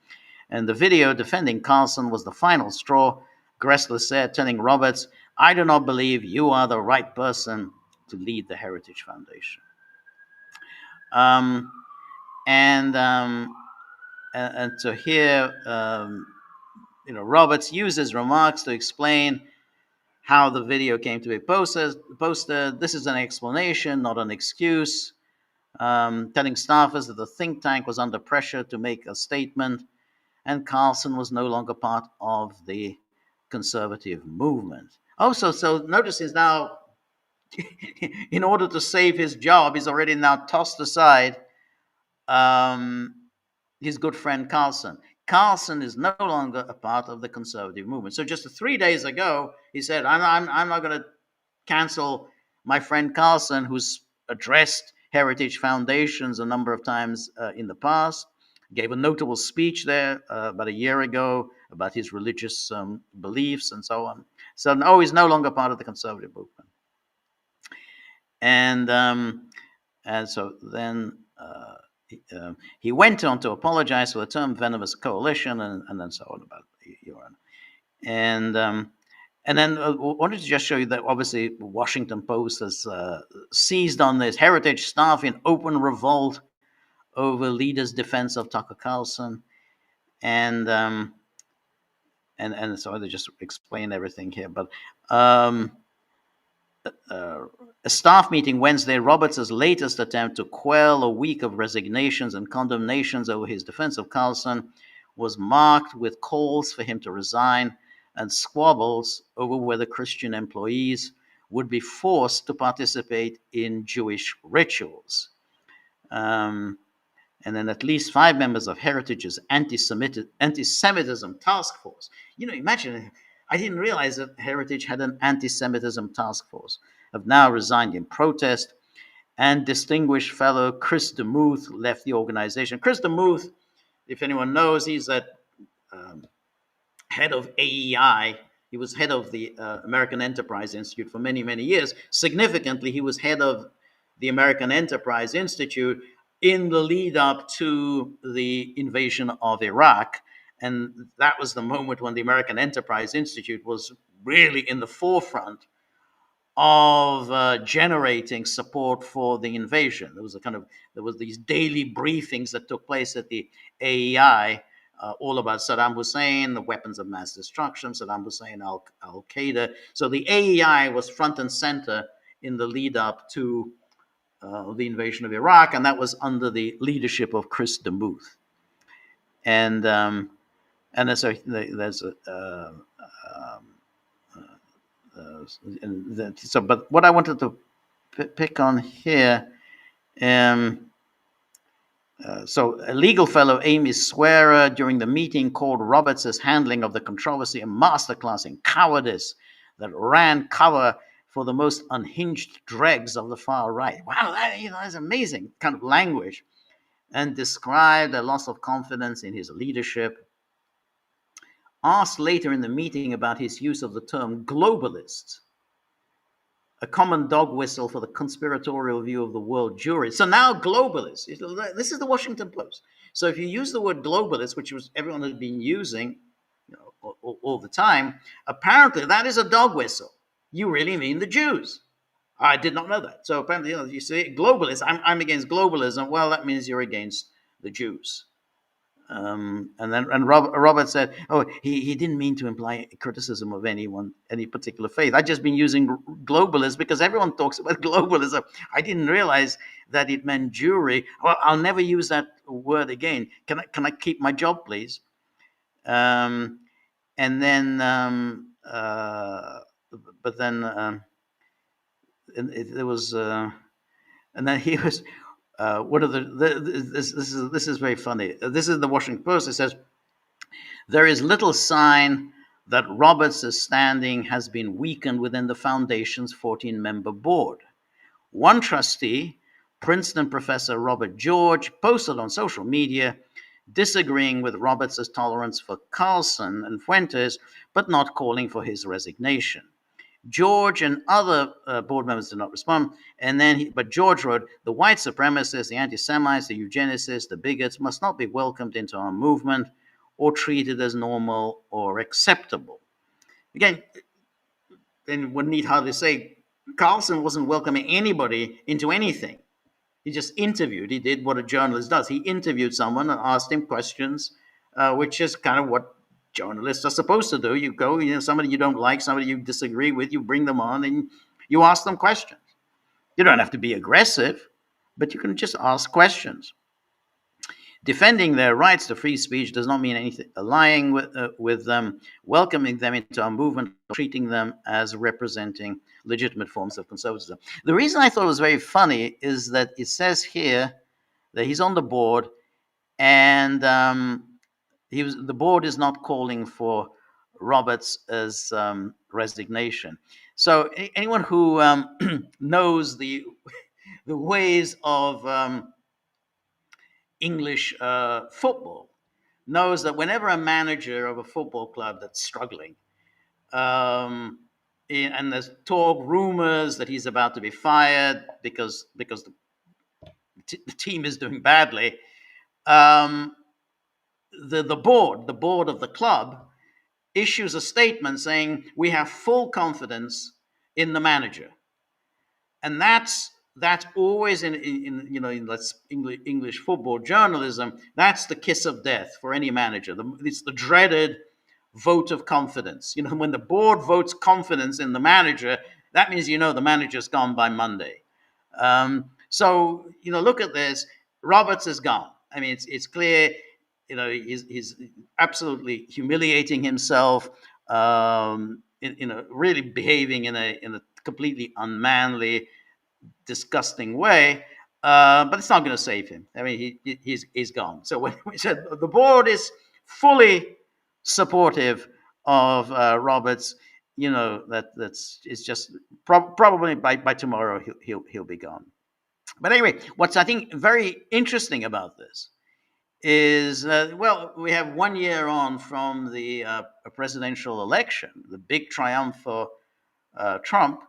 A: And the video defending Carlson was the final straw, Gressler said, telling Roberts, I do not believe you are the right person to lead the Heritage Foundation. Um, and, um, and so here, Roberts uses remarks to explain how the video came to be posted. This is an explanation, not an excuse. Telling staffers that the think tank was under pressure to make a statement, and Carlson was no longer part of the conservative movement. Also, so notice he's now, in order to save his job, he's already now tossed aside his good friend Carlson. Carlson is no longer a part of the conservative movement. So just 3 days ago, he said, I'm not going to cancel my friend Carlson, who's addressed heritage foundations a number of times in the past, gave a notable speech there about a year ago about his religious beliefs and so on. So no, he's no longer part of the conservative movement. And so then he went on to apologize for the term venomous coalition and then so on about urine. And then I wanted to just show you that obviously Washington Post has seized on this heritage staff in open revolt over leaders' defense of Tucker Carlson. And so they just explain everything here. But a staff meeting Wednesday, Roberts' latest attempt to quell a week of resignations and condemnations over his defense of Carlson was marked with calls for him to resign and squabbles over whether Christian employees would be forced to participate in Jewish rituals. And then at least 5 members of Heritage's anti-Semitism task force. Imagine, I didn't realize that Heritage had an anti-Semitism task force, have now resigned in protest, and distinguished fellow Chris DeMuth left the organization. Chris DeMuth, if anyone knows, he's at head of AEI. He was head of the American Enterprise Institute for many, many years. Significantly, he was head of the American Enterprise Institute in the lead up to the invasion of Iraq. And that was the moment when the American Enterprise Institute was really in the forefront of generating support for the invasion. There was these daily briefings that took place at the AEI, all about Saddam Hussein, the weapons of mass destruction, Saddam Hussein, Al Qaeda. So the AEI was front and center in the lead up to the invasion of Iraq, and that was under the leadership of Chris DeMuth. And so there's but what I wanted to pick on here, So a legal fellow, Amy Swearer, during the meeting called Roberts' handling of the controversy a masterclass in cowardice that ran cover for the most unhinged dregs of the far right. Wow, that's amazing kind of language. And described a loss of confidence in his leadership. Asked later in the meeting about his use of the term globalists, a common dog whistle for the conspiratorial view of the world jury. So now globalists, this is the Washington Post. So if you use the word globalist, which was everyone had been using all the time, apparently that is a dog whistle. You really mean the Jews. I did not know that. So apparently, you say globalist, I'm against globalism. Well, that means you're against the Jews. And Robert said, "Oh, he didn't mean to imply criticism of any particular faith. I've just been using globalist because everyone talks about globalism. I didn't realize that it meant Jewry. Well, I'll never use that word again. Can I keep my job, please?" And then, but then there was, and then he was. One of this is very funny. This is the Washington Post. It says, there is little sign that Roberts' standing has been weakened within the foundation's 14-member board. One trustee, Princeton professor Robert George, posted on social media disagreeing with Roberts' tolerance for Carlson and Fuentes, but not calling for his resignation. George and other board members did not respond. But George wrote, the white supremacists, the anti-Semites, the eugenicists, the bigots must not be welcomed into our movement or treated as normal or acceptable. Again, then one need hardly say Carlson wasn't welcoming anybody into anything. He just interviewed. He did what a journalist does. He interviewed someone and asked him questions, which is kind of what journalists are supposed to do. You go, somebody you don't like, somebody you disagree with, you bring them on and you ask them questions. You don't have to be aggressive, but you can just ask questions. Defending their rights to free speech does not mean anything. Allying with them, welcoming them into our movement, treating them as representing legitimate forms of conservatism. The reason I thought it was very funny is that it says here that he's on the board, and the board is not calling for Roberts' resignation. So anyone who knows the ways of English football knows that whenever a manager of a football club that's struggling, and there's talk, rumors that he's about to be fired because the team is doing badly, the board of the club issues a statement saying we have full confidence in the manager, and that's always in English football journalism. That's the kiss of death for any manager. It's the dreaded vote of confidence. When the board votes confidence in the manager, that means the manager's gone by Monday. So look at this. Roberts is gone. I mean, it's clear. He's absolutely humiliating himself. Really behaving in a completely unmanly, disgusting way, but it's not going to save him. I mean, he's gone. So when we said the board is fully supportive of Roberts, it's just probably by tomorrow he'll be gone. But anyway, what's I think very interesting about this is we have 1 year on from the presidential election, the big triumph for Trump.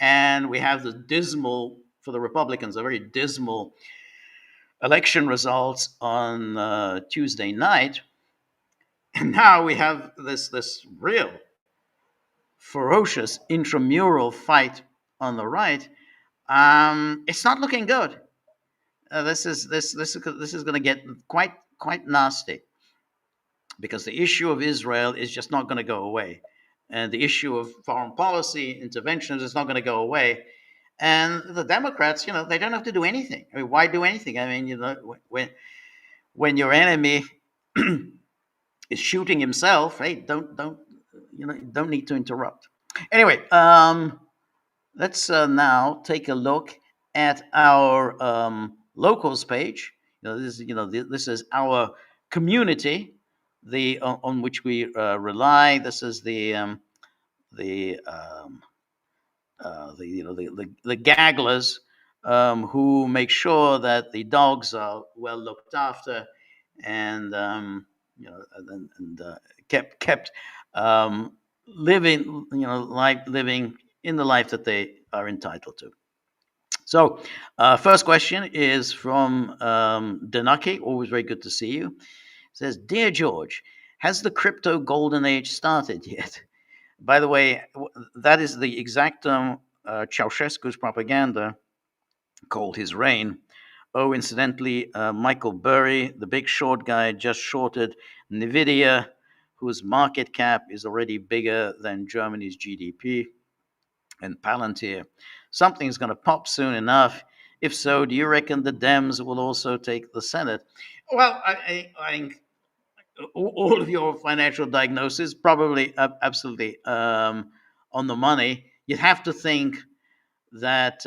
A: And we have the dismal, for the Republicans, a very dismal election results on Tuesday night. And now we have this real ferocious intramural fight on the right. It's not looking good. This is going to get quite nasty, because the issue of Israel is just not going to go away. And the issue of foreign policy interventions is not going to go away. And the Democrats, they don't have to do anything. I mean, why do anything? I mean, when your enemy is shooting himself, hey, don't need to interrupt. Anyway, let's now take a look at our locals page This is our community, the on which we rely. This is the the gagglers, who make sure that the dogs are well looked after, and kept um, living, life living in the life that they are entitled to. So, first question is from Danaki. Always very good to see you. It says, "Dear George, has the crypto golden age started yet?" By the way, that is the exact term Ceausescu's propaganda called his reign. Oh, incidentally, Michael Burry, the big short guy, just shorted Nvidia, whose market cap is already bigger than Germany's GDP, and Palantir. Something's going to pop soon enough. If so, do you reckon the Dems will also take the Senate? Well, I think all of your financial diagnosis probably absolutely on the money. You'd have to think that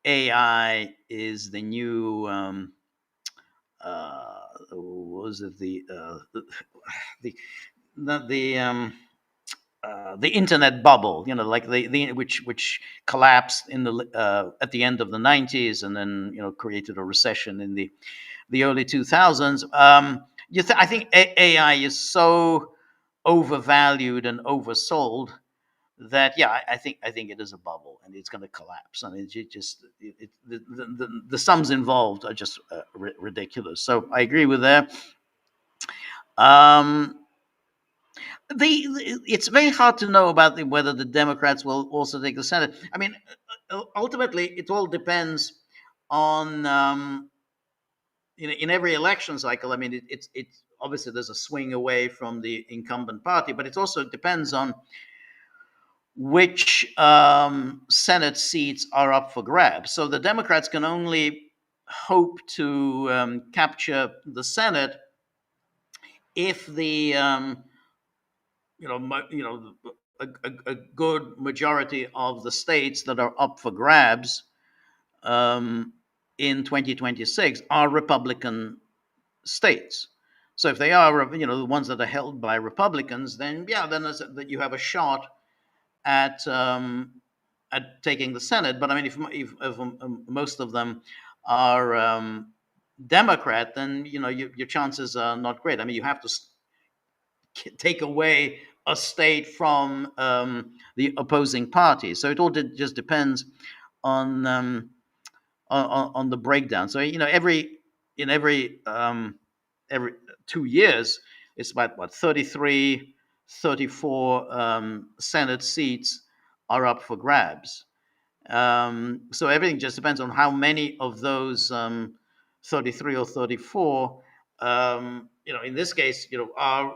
A: AI is the new what was it the the internet bubble, like the which collapsed in the at the end of the 90s, and then created a recession in the early 2000s. I think AI is so overvalued and oversold that, yeah, I think it is a bubble and it's going to collapse. I mean, the sums involved are just ridiculous. So I agree with that. Um, it's very hard to know about whether the Democrats will also take the Senate. I mean, ultimately, it all depends on in every election cycle. I mean, it's obviously there's a swing away from the incumbent party, but it also depends on which Senate seats are up for grabs. So the Democrats can only hope to capture the Senate if the a good majority of the states that are up for grabs um, in 2026 are Republican states. So if they are, the ones that are held by Republicans, then yeah, then that you have a shot at taking the Senate. But I mean, if most of them are Democrat, then your chances are not great. I mean, you have to take away a state from the opposing party. So it all just depends on on the breakdown. So every 2 years, it's about what 33, 34 Senate seats are up for grabs. So everything just depends on how many of those 33 or 34, in this case, are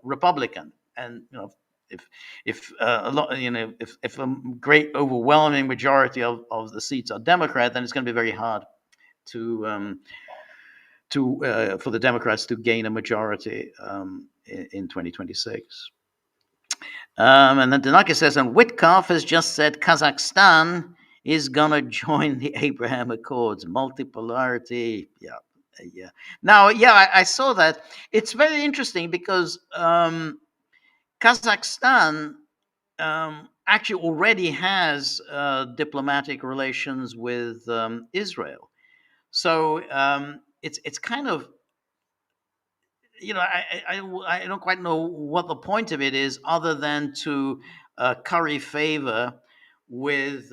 A: Republican, and if a lot, if a great overwhelming majority of the seats are Democrat, then it's going to be very hard to for the Democrats to gain a majority in 2026. And then Tanaka says, and Witkoff has just said Kazakhstan is going to join the Abraham Accords. Multipolarity. Yeah. Yeah. Now, yeah, I saw that. It's very interesting because Kazakhstan actually already has diplomatic relations with Israel. So it's kind of, I don't quite know what the point of it is, other than to curry favor with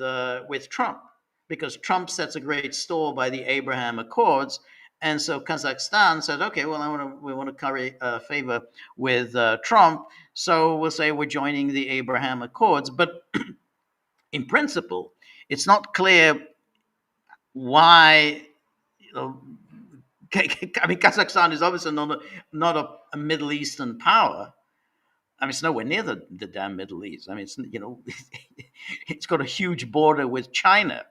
A: Trump, because Trump sets a great store by the Abraham Accords, and so Kazakhstan said, okay, well, we want to curry favor with Trump, so we'll say we're joining the Abraham Accords, but in principle, it's not clear why. I mean, Kazakhstan is obviously not a Middle Eastern power. I mean, it's nowhere near the damn Middle East. I mean, it's got a huge border with China,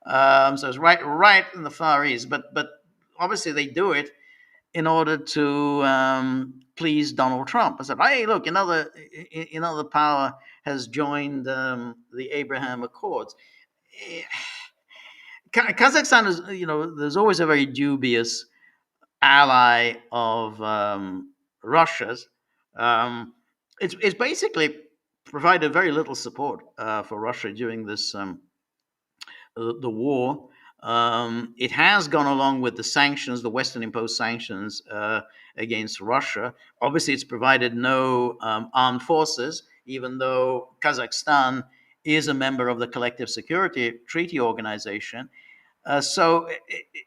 A: so it's right in the Far East. But obviously they do it in order to please Donald Trump. I said, hey, look, another power has joined the Abraham Accords. Kazakhstan is, there's always a very dubious ally of Russia's. Um, it's basically provided very little support for Russia during this the war. It has gone along with the sanctions, the Western imposed sanctions against Russia. Obviously, it's provided no armed forces, even though Kazakhstan is a member of the Collective Security Treaty Organization. So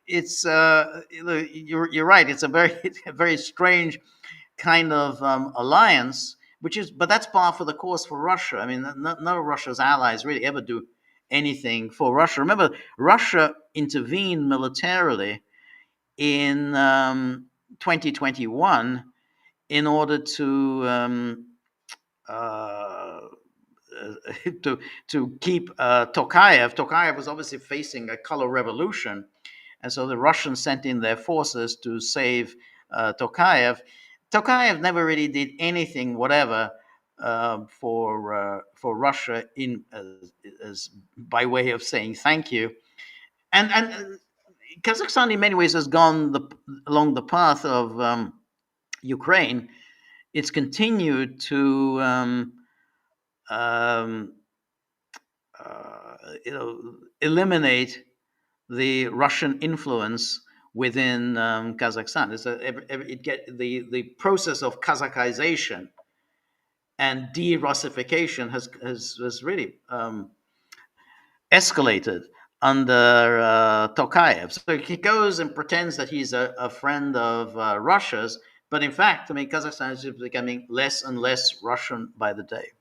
A: it's you're right. It's a very it's a very strange kind of alliance, which is, but that's par for the course for Russia. I mean, none of Russia's allies really ever do anything for Russia. Remember, Russia intervened militarily in 2021 in order uh, to keep Tokayev. Tokayev was obviously facing a color revolution, and so the Russians sent in their forces to save Tokayev. Tokayev never really did anything, whatever, for Russia in as by way of saying thank you. And Kazakhstan, in many ways, has gone along the path of Ukraine. It's continued to um, eliminate the Russian influence within Kazakhstan. The process of Kazakhization and de-Russification has really escalated under Tokayev. So he goes and pretends that he's a friend of Russia's, but in fact, I mean, Kazakhstan is becoming less and less Russian by the day.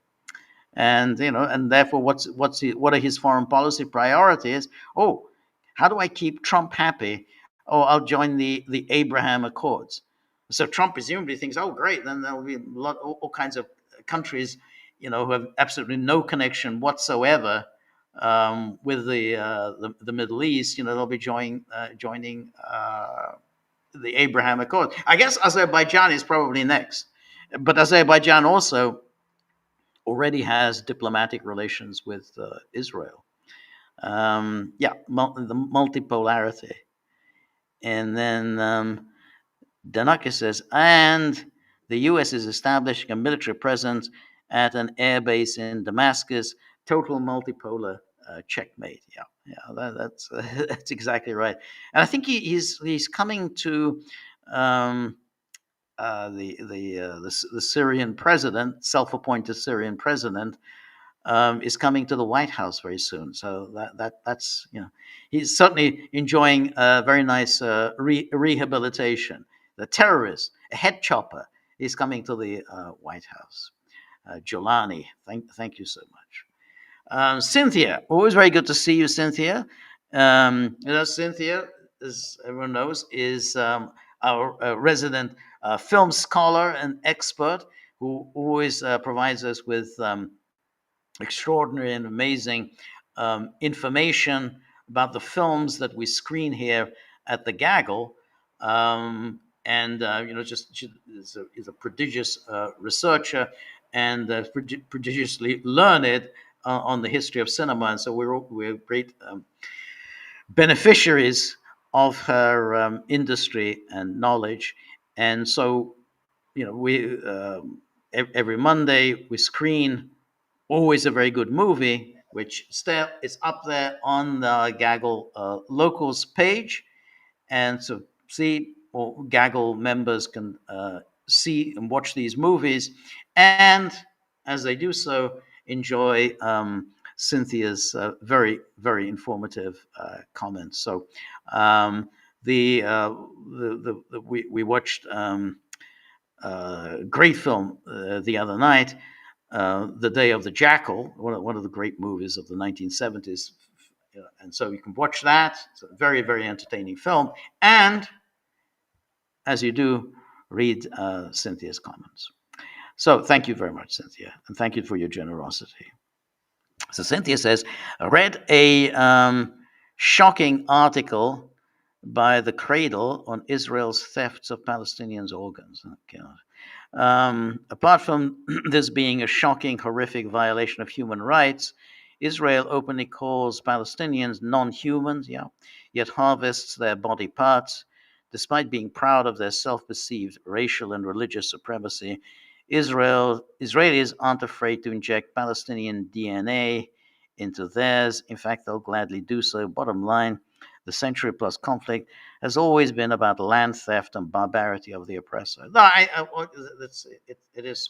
A: And and therefore, what are his foreign policy priorities? Oh, how do I keep Trump happy? Oh, I'll join the Abraham Accords. So Trump presumably thinks, oh, great, then there'll be all kinds of countries, who have absolutely no connection whatsoever with the Middle East. They'll be joining the Abraham Accords. I guess Azerbaijan is probably next, but Azerbaijan also already has diplomatic relations with Israel. Yeah, the multipolarity. And then Danaka says, and the U.S. is establishing a military presence at an air base in Damascus. Total multipolar checkmate. Yeah, yeah, that's that's exactly right. And I think he's coming to the Syrian president, self-appointed Syrian president, is coming to the White House very soon. So that's he's certainly enjoying a very nice rehabilitation. The terrorist, a head chopper, is coming to the White House. Jolani, thank you so much. Cynthia, always very good to see you, Cynthia. Cynthia, as everyone knows, is our resident film scholar and expert who always provides us with extraordinary and amazing information about the films that we screen here at the Gaggle. And just she is a prodigious researcher and prodigiously learned on the history of cinema, and so we're great beneficiaries of her industry and knowledge. And so, we every Monday we screen always a very good movie, which still is up there on the Gaggle locals page. And so see, or Gaggle members can see and watch these movies, and as they do so, enjoy Cynthia's very informative comments. So we watched great film the other night, The Day of the Jackal, one of the great movies of the 1970s. And so you can watch that. It's a very entertaining film. And as you do, read Cynthia's comments. So thank you very much, Cynthia, and thank you for your generosity. So Cynthia says, I read a shocking article by The Cradle on Israel's thefts of Palestinians' organs. Oh, God. Apart from this being a shocking, horrific violation of human rights, Israel openly calls Palestinians non-humans, yet harvests their body parts. Despite being proud of their self-perceived racial and religious supremacy, Israelis aren't afraid to inject Palestinian DNA into theirs. In fact, they'll gladly do so. Bottom line, the century plus conflict has always been about land theft and barbarity of the oppressor. No, it is,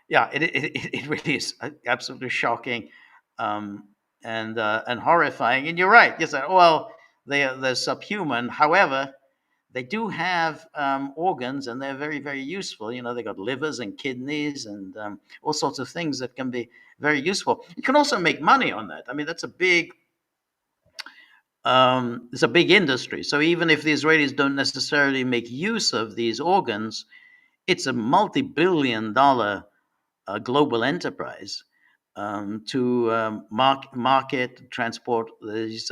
A: yeah, it really is absolutely shocking, um, and horrifying. And you're right. You said, well, they're subhuman. However, they do have organs, and they're very, very useful. You know, they got livers and kidneys and all sorts of things that can be very useful. You can also make money on that. I mean, that's a big it's a big industry. So even if the Israelis don't necessarily make use of these organs, it's a multi-billion-dollar global enterprise to market, transport these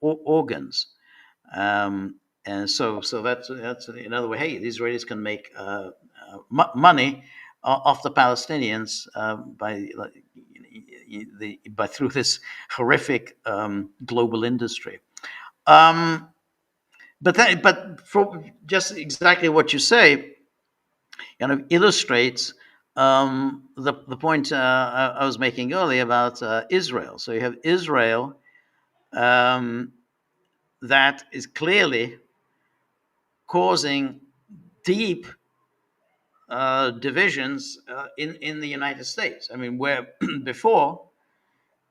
A: organs. And so that's another way. Hey, the Israelis can make money off the Palestinians by through this horrific global industry. Um, but for just exactly what you say, kind of illustrates the point I was making earlier about Israel. So you have Israel um, that is clearly causing deep divisions in the United States. I mean, where before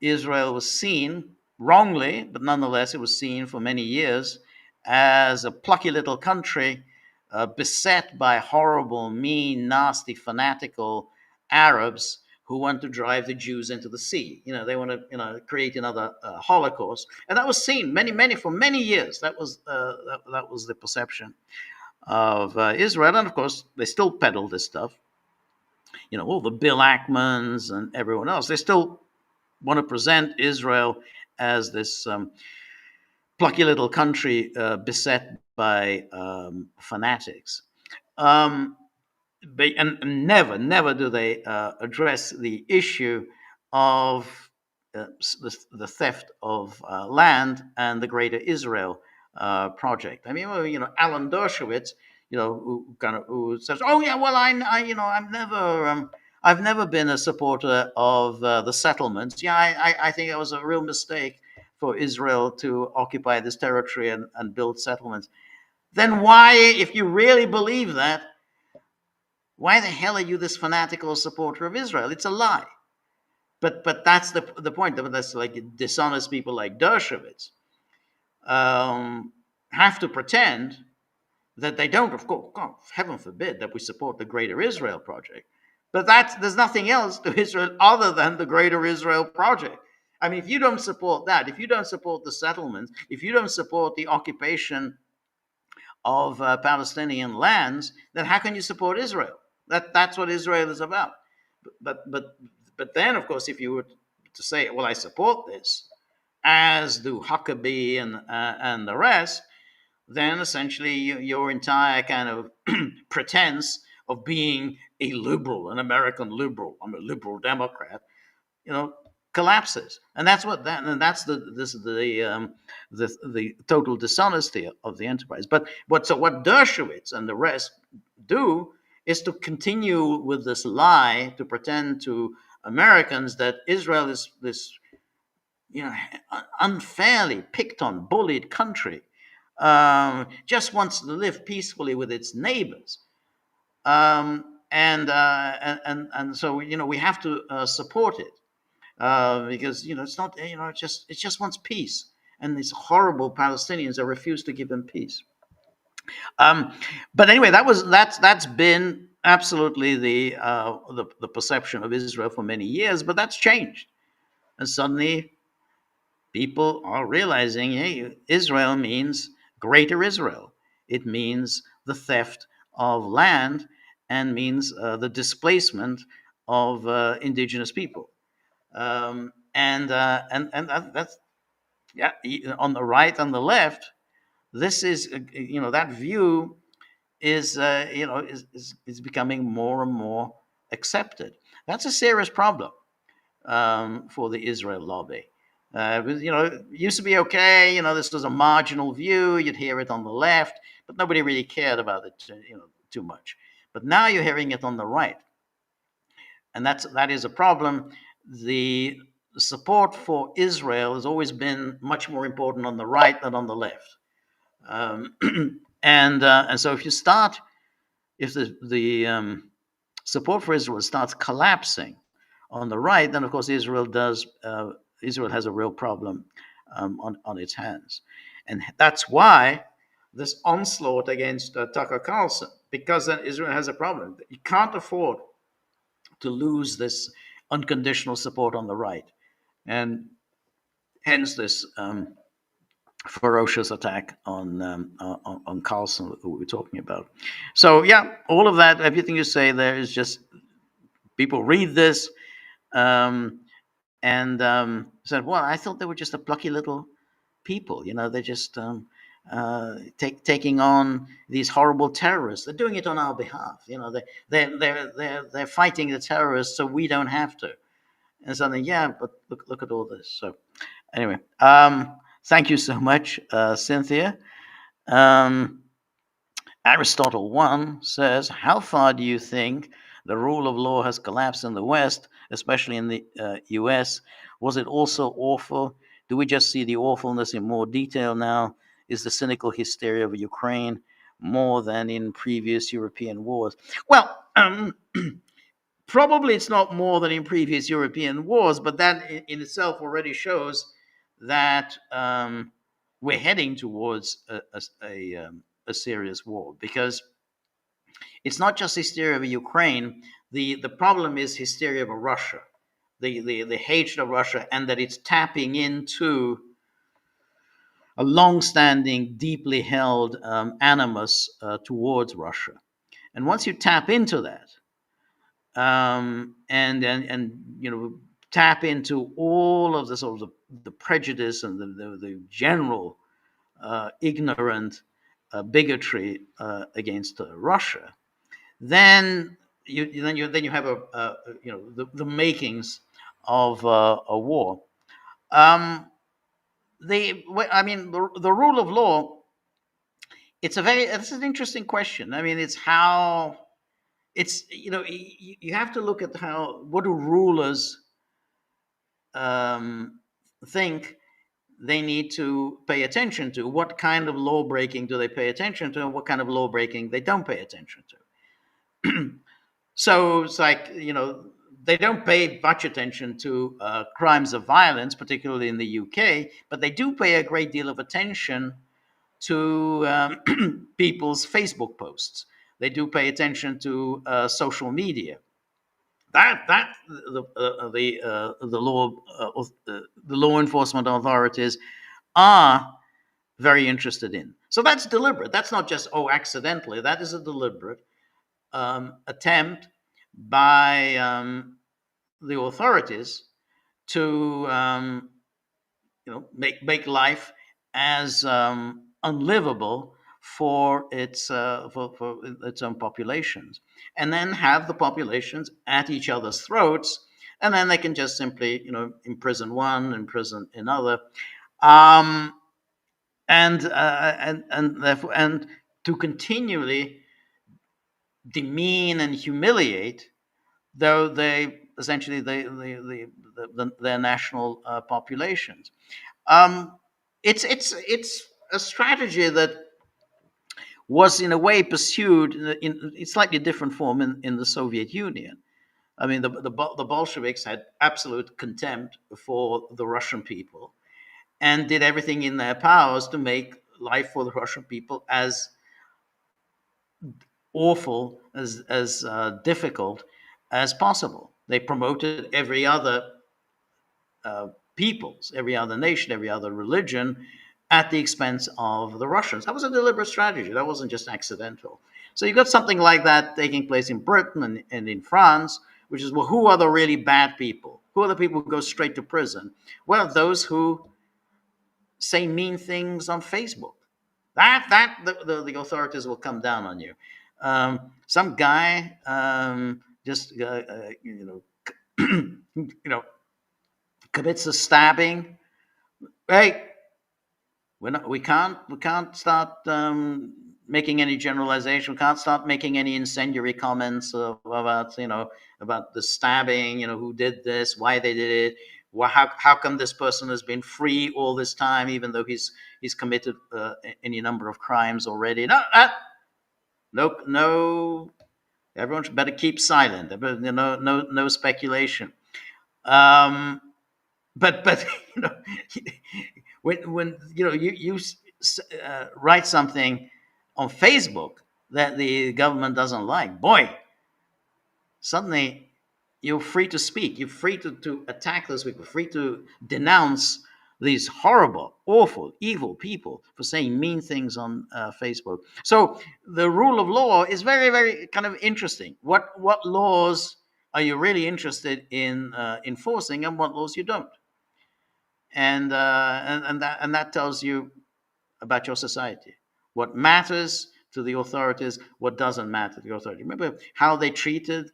A: Israel was seen wrongly, but nonetheless it was seen for many years as a plucky little country beset by horrible, mean, nasty, fanatical Arabs who want to drive the Jews into the sea. You know, they want to, create another Holocaust, and that was seen for many years. That was the perception of Israel, and of course they still peddle this stuff. You know, all the Bill Ackmans and everyone else. They still want to present Israel as this plucky little country beset by fanatics. Um, and never do they address the issue of the theft of land and the Greater Israel project. I mean, well, Alan Dershowitz, who says, "Oh yeah, well, I've never been a supporter of the settlements. Yeah, I think it was a real mistake for Israel to occupy this territory and build settlements." Then why, if you really believe that, why the hell are you this fanatical supporter of Israel? It's a lie. But that's the point. That's like dishonest people like Dershowitz have to pretend that they don't. Of course, God, heaven forbid that we support the Greater Israel Project. But there's nothing else to Israel other than the Greater Israel Project. I mean, if you don't support that, if you don't support the settlements, if you don't support the occupation of Palestinian lands, then how can you support Israel? That's what Israel is about. But but but then, of course, if you were to say, well, I support this, as do Huckabee and the rest, then essentially your entire kind of pretense of being a liberal, an American liberal, I'm a liberal Democrat, you know, collapses, and that's the total dishonesty of the enterprise. But what Dershowitz and the rest do is to continue with this lie to pretend to Americans that Israel is this unfairly picked on, bullied country, just wants to live peacefully with its neighbors. And so we have to support it because it's not it just wants peace, and these horrible Palestinians that refuse to give them peace. Um, but anyway, that's been absolutely the perception of Israel for many years, but that's changed, and suddenly people are realizing, hey, Israel means Greater Israel. It means the theft of land and means the displacement of indigenous people. And that's, yeah, on the right and the left. This is that view is is becoming more and more accepted. That's a serious problem for the Israel lobby. It used to be okay. This was a marginal view. You'd hear it on the left, but nobody really cared about it, too much. But now you're hearing it on the right, and that is a problem. The support for Israel has always been much more important on the right than on the left, um, and so if the support for Israel starts collapsing on the right, then of course Israel has a real problem on its hands, and that's why this onslaught against Tucker Carlson, because then Israel has a problem. You can't afford to lose this unconditional support on the right, and hence this ferocious attack on Carlson who we're talking about. So yeah, all of that, everything you say there is just people read this and said, "Well, I thought they were just a plucky little people. They're just taking on these horrible terrorists. They're doing it on our behalf. They're fighting the terrorists, so we don't have to." And something, yeah, but look at all this. So anyway, thank you so much, Cynthia. Um, Aristotle 1 says, "How far do you think the rule of law has collapsed in the West, especially in the US? Was it also awful? Do we just see the awfulness in more detail now? Is the cynical hysteria of Ukraine more than in previous European wars?" Well, probably it's not more than in previous European wars, but that in itself already shows that we're heading towards a serious war, because it's not just hysteria over Ukraine. The problem is hysteria over Russia, the hatred of Russia, and that it's tapping into a long-standing, deeply held animus towards Russia. And once you tap into that, and tap into all of the sort of the prejudice and the general ignorant bigotry against Russia, then you have the makings of a war. The rule of law. It's an interesting question. I mean, you have to look at what do rulers think they need to pay attention to. What kind of law breaking do they pay attention to, and what kind of law breaking they don't pay attention to? So it's like, they don't pay much attention to crimes of violence, particularly in the UK, but they do pay a great deal of attention to people's Facebook posts. They do pay attention to social media. The law enforcement authorities are very interested in. So that's deliberate. That's not just accidentally. That is a deliberate attempt by the authorities to make life as unlivable for its own populations, and then have the populations at each other's throats, and then they can just simply imprison one, imprison another, um, and therefore, and to continually demean and humiliate, though they essentially their national populations. It's a strategy that was in a way pursued in slightly different form in the Soviet Union. I mean, the Bolsheviks had absolute contempt for the Russian people and did everything in their powers to make life for the Russian people as awful, as difficult as possible. They promoted every other peoples, every other nation, every other religion at the expense of the Russians. That was a deliberate strategy. That wasn't just accidental. So you got something like that taking place in Britain and in France, which is, well, who are the really bad people? Who are the people who go straight to prison? Well, those who say mean things on Facebook. The authorities will come down on you. Some guy just you know commits a stabbing Hey, we can't start making any generalization. We can't start making any incendiary comments about about the stabbing. Who did this, why they did it, how come this person has been free all this time, even though he's committed any number of crimes already. No, no, no. Everyone should better keep silent. No speculation. Um, but when you write something on Facebook that the government doesn't like, boy, suddenly you're free to speak. You're free to attack those people, free to denounce these horrible, awful, evil people for saying mean things on Facebook. So the rule of law is very, very kind of interesting. What laws are you really interested in enforcing, and what laws you don't? And that tells you about your society. What matters to the authorities, what doesn't matter to the authorities. Remember how they treated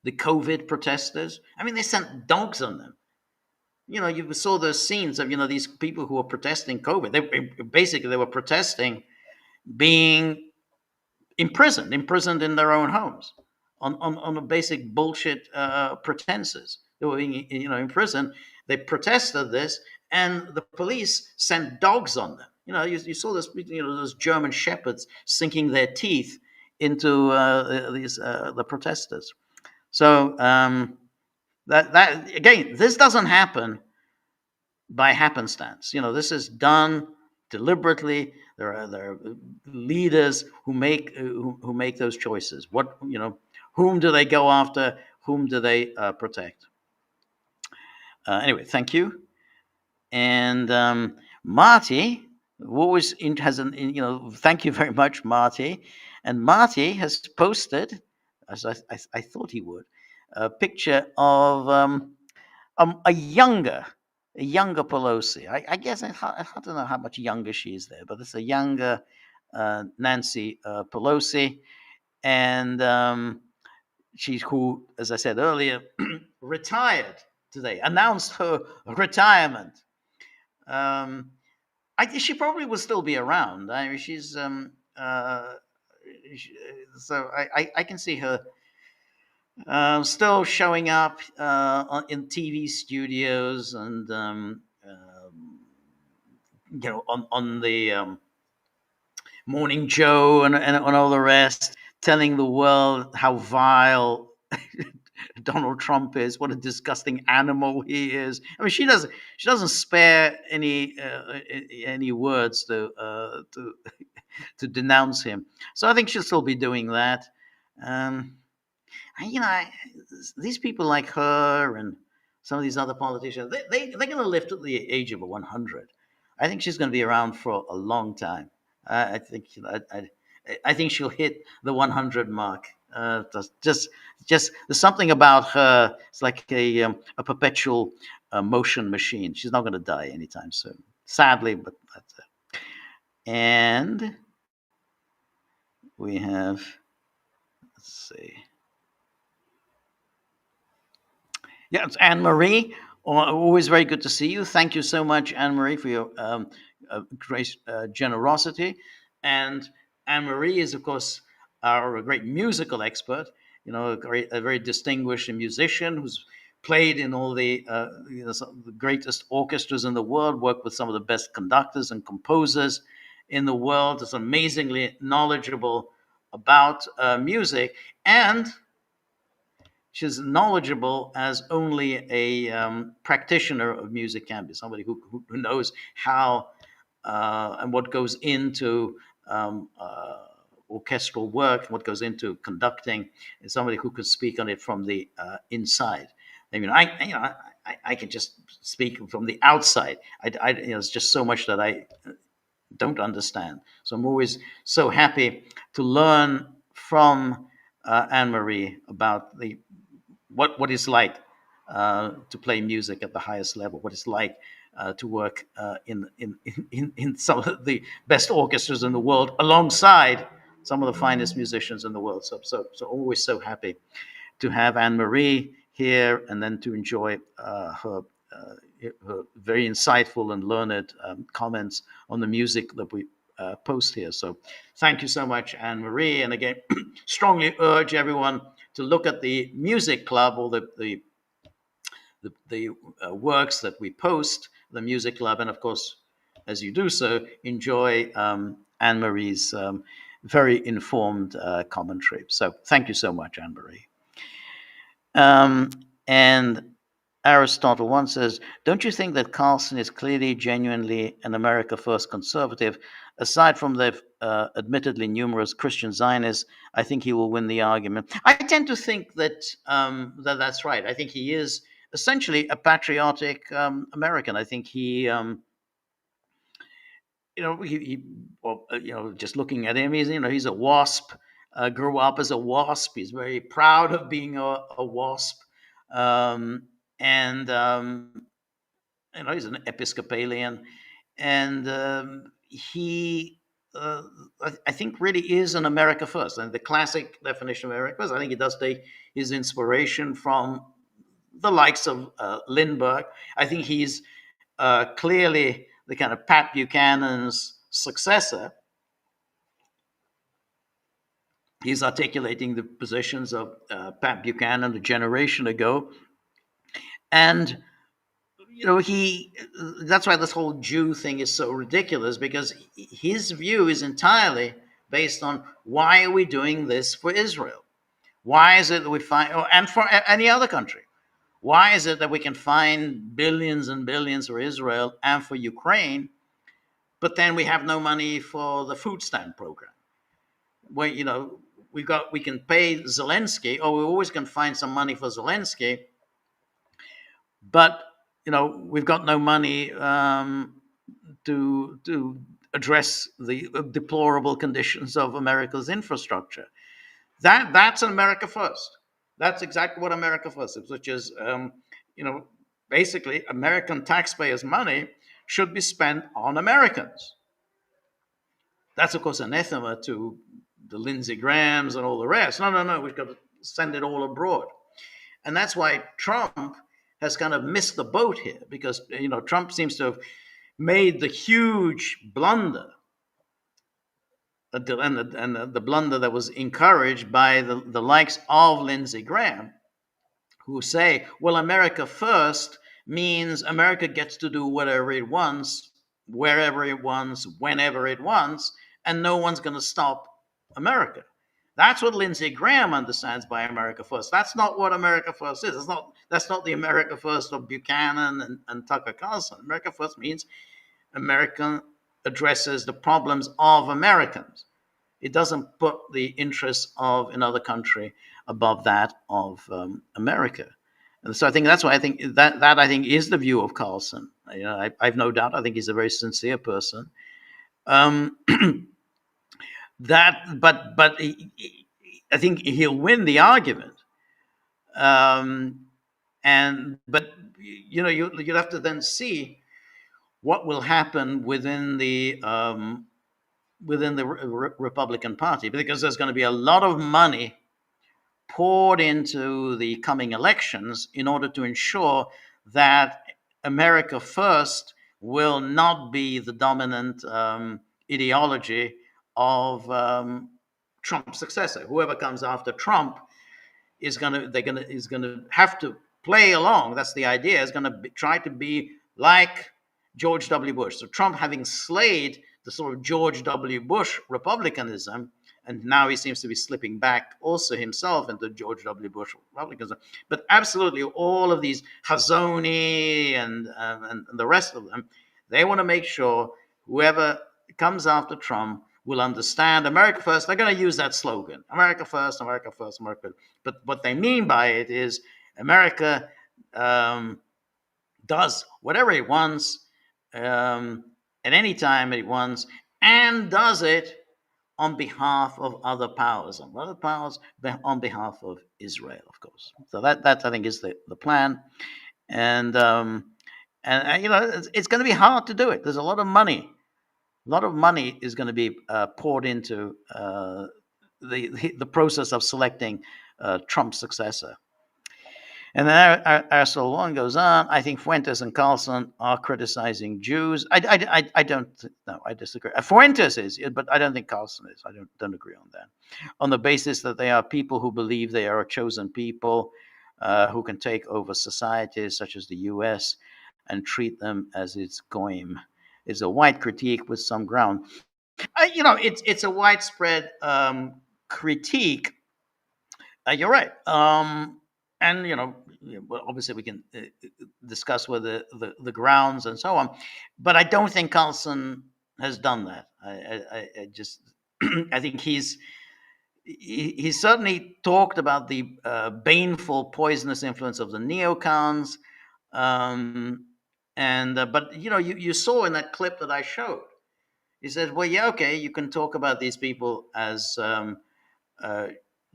A: the COVID protesters? I mean, they sent dogs on them. You saw those scenes of these people who were protesting COVID. They were protesting being imprisoned in their own homes on a basic bullshit pretenses. They were being imprisoned. They protested this, and the police sent dogs on them. You saw this, those German shepherds sinking their teeth into these the protesters. So that again, this doesn't happen by happenstance. This is done deliberately. There are leaders who make those choices. Whom do they go after? Whom do they protect? Anyway, thank you. And Marty, always has an thank you very much, Marty. And Marty has posted, as I thought he would, a picture of a younger Pelosi. I guess I don't know how much younger she is there, but it's a younger Nancy Pelosi, and she's who, as I said earlier, retired today, announced her retirement. Um, she probably will still be around. I mean, she's she, so I can see her still showing up in TV studios and on the Morning Joe and all the rest, telling the world how vile Donald Trump is, what a disgusting animal he is. I mean, she doesn't spare any words to denounce him. So I think she'll still be doing that. Um, these people like her and some of these other politicians, they're going to live to the age of 100. I think she's going to be around for a long time. I think I think she'll hit the 100 mark. Just there's something about her. It's like a perpetual motion machine. She's not going to die anytime soon, sadly, but that's it. And we have, let's see. Yeah, it's Anne Marie. Always very good to see you. Thank you so much, Anne Marie, for your great generosity. And Anne Marie is, of course, a great musical expert. A very distinguished musician who's played in all some of the greatest orchestras in the world. Worked with some of the best conductors and composers in the world. Is amazingly knowledgeable about music, and she's knowledgeable as only a practitioner of music can be. Somebody who knows how and what goes into orchestral work, what goes into conducting, and somebody who could speak on it from the inside. I mean, I can just speak from the outside. It's just so much that I don't understand. So I'm always so happy to learn from Anne Marie about what it's like to play music at the highest level, what it's like to work in some of the best orchestras in the world, alongside some of the finest musicians in the world. So always so happy to have Anne Marie here, and then to enjoy her her very insightful and learned comments on the music that we post here. So thank you so much, Anne Marie. And again, strongly urge everyone to look at the music club or the works that we post, the music club, and of course, as you do so, enjoy Anne Marie's very informed commentary. So thank you so much, Anne Marie. And Aristotle once says, don't you think that Carlson is clearly, genuinely an America First conservative? Aside from the admittedly numerous Christian Zionists, I think he will win the argument. I tend to think that, that's right. I think he is essentially a patriotic American. I think he, well, just looking at him, he's a WASP. Grew up as a WASP. He's very proud of being a WASP, um, and he's an Episcopalian, and he, I think, really is an America First. And the classic definition of America First, I think he does take his inspiration from the likes of Lindbergh. I think he's clearly the kind of Pat Buchanan's successor. He's articulating the positions of Pat Buchanan a generation ago. And, that's why this whole Jew thing is so ridiculous, because his view is entirely based on, why are we doing this for Israel? Why is it that we find, and for any other country, why is it that we can find billions and billions for Israel and for Ukraine, but then we have no money for the food stamp program? Where, we can pay Zelensky, or we always can find some money for Zelensky, but we've got no money to address the deplorable conditions of America's infrastructure. That's America First. That's exactly what America First is, which is, basically American taxpayers' money should be spent on Americans. That's, of course, anathema to the Lindsey Grahams and all the rest. No, we've got to send it all abroad. And that's why Trump has kind of missed the boat here, because, Trump seems to have made the huge blunder, and the blunder that was encouraged by the likes of Lindsey Graham, who say, well, America First means America gets to do whatever it wants, wherever it wants, whenever it wants, and no one's going to stop America. That's what Lindsey Graham understands by America First. That's not what America First is. That's not the America First of Buchanan and Tucker Carlson. America First means America addresses the problems of Americans. It doesn't put the interests of another country above that of America. And so I think that's why I think that I think is the view of Carlson. I've no doubt. I think he's a very sincere person. But I think he'll win the argument. But you'll have to then see what will happen within the Republican Party, because there's going to be a lot of money poured into the coming elections in order to ensure that America First will not be the dominant ideology of Trump's successor. Whoever comes after Trump is going to have to play along. That's the idea. Is going to try to be like George W. Bush. So Trump, having slayed the sort of George W. Bush republicanism, and now he seems to be slipping back also himself into George W. Bush republicanism. But absolutely, all of these Hazoni and the rest of them, they want to make sure whoever comes after Trump will understand America First. They're going to use that slogan, America First, America First, America. But what they mean by it is America does whatever it wants at any time it wants, and does it on behalf of other powers, on behalf of Israel, of course. So that I think is the plan, and it's going to be hard to do it. There's a lot of money. A lot of money is going to be poured into the process of selecting Trump's successor. And then Aristotle 1 goes on. I think Fuentes and Carlson are criticizing Jews. I don't no, I disagree. Fuentes is, but I don't think Carlson is. I don't agree on that. On the basis that they are people who believe they are a chosen people who can take over societies such as the U.S. and treat them as its goyim. It's a white critique with some ground. It's a widespread critique. You're right. And well, obviously we can discuss whether the grounds and so on, but I don't think Carlson has done that. I just I think he certainly talked about the baneful, poisonous influence of the neocons, um, and but you saw in that clip that I showed, he said, well, yeah, okay, you can talk about these people as uh,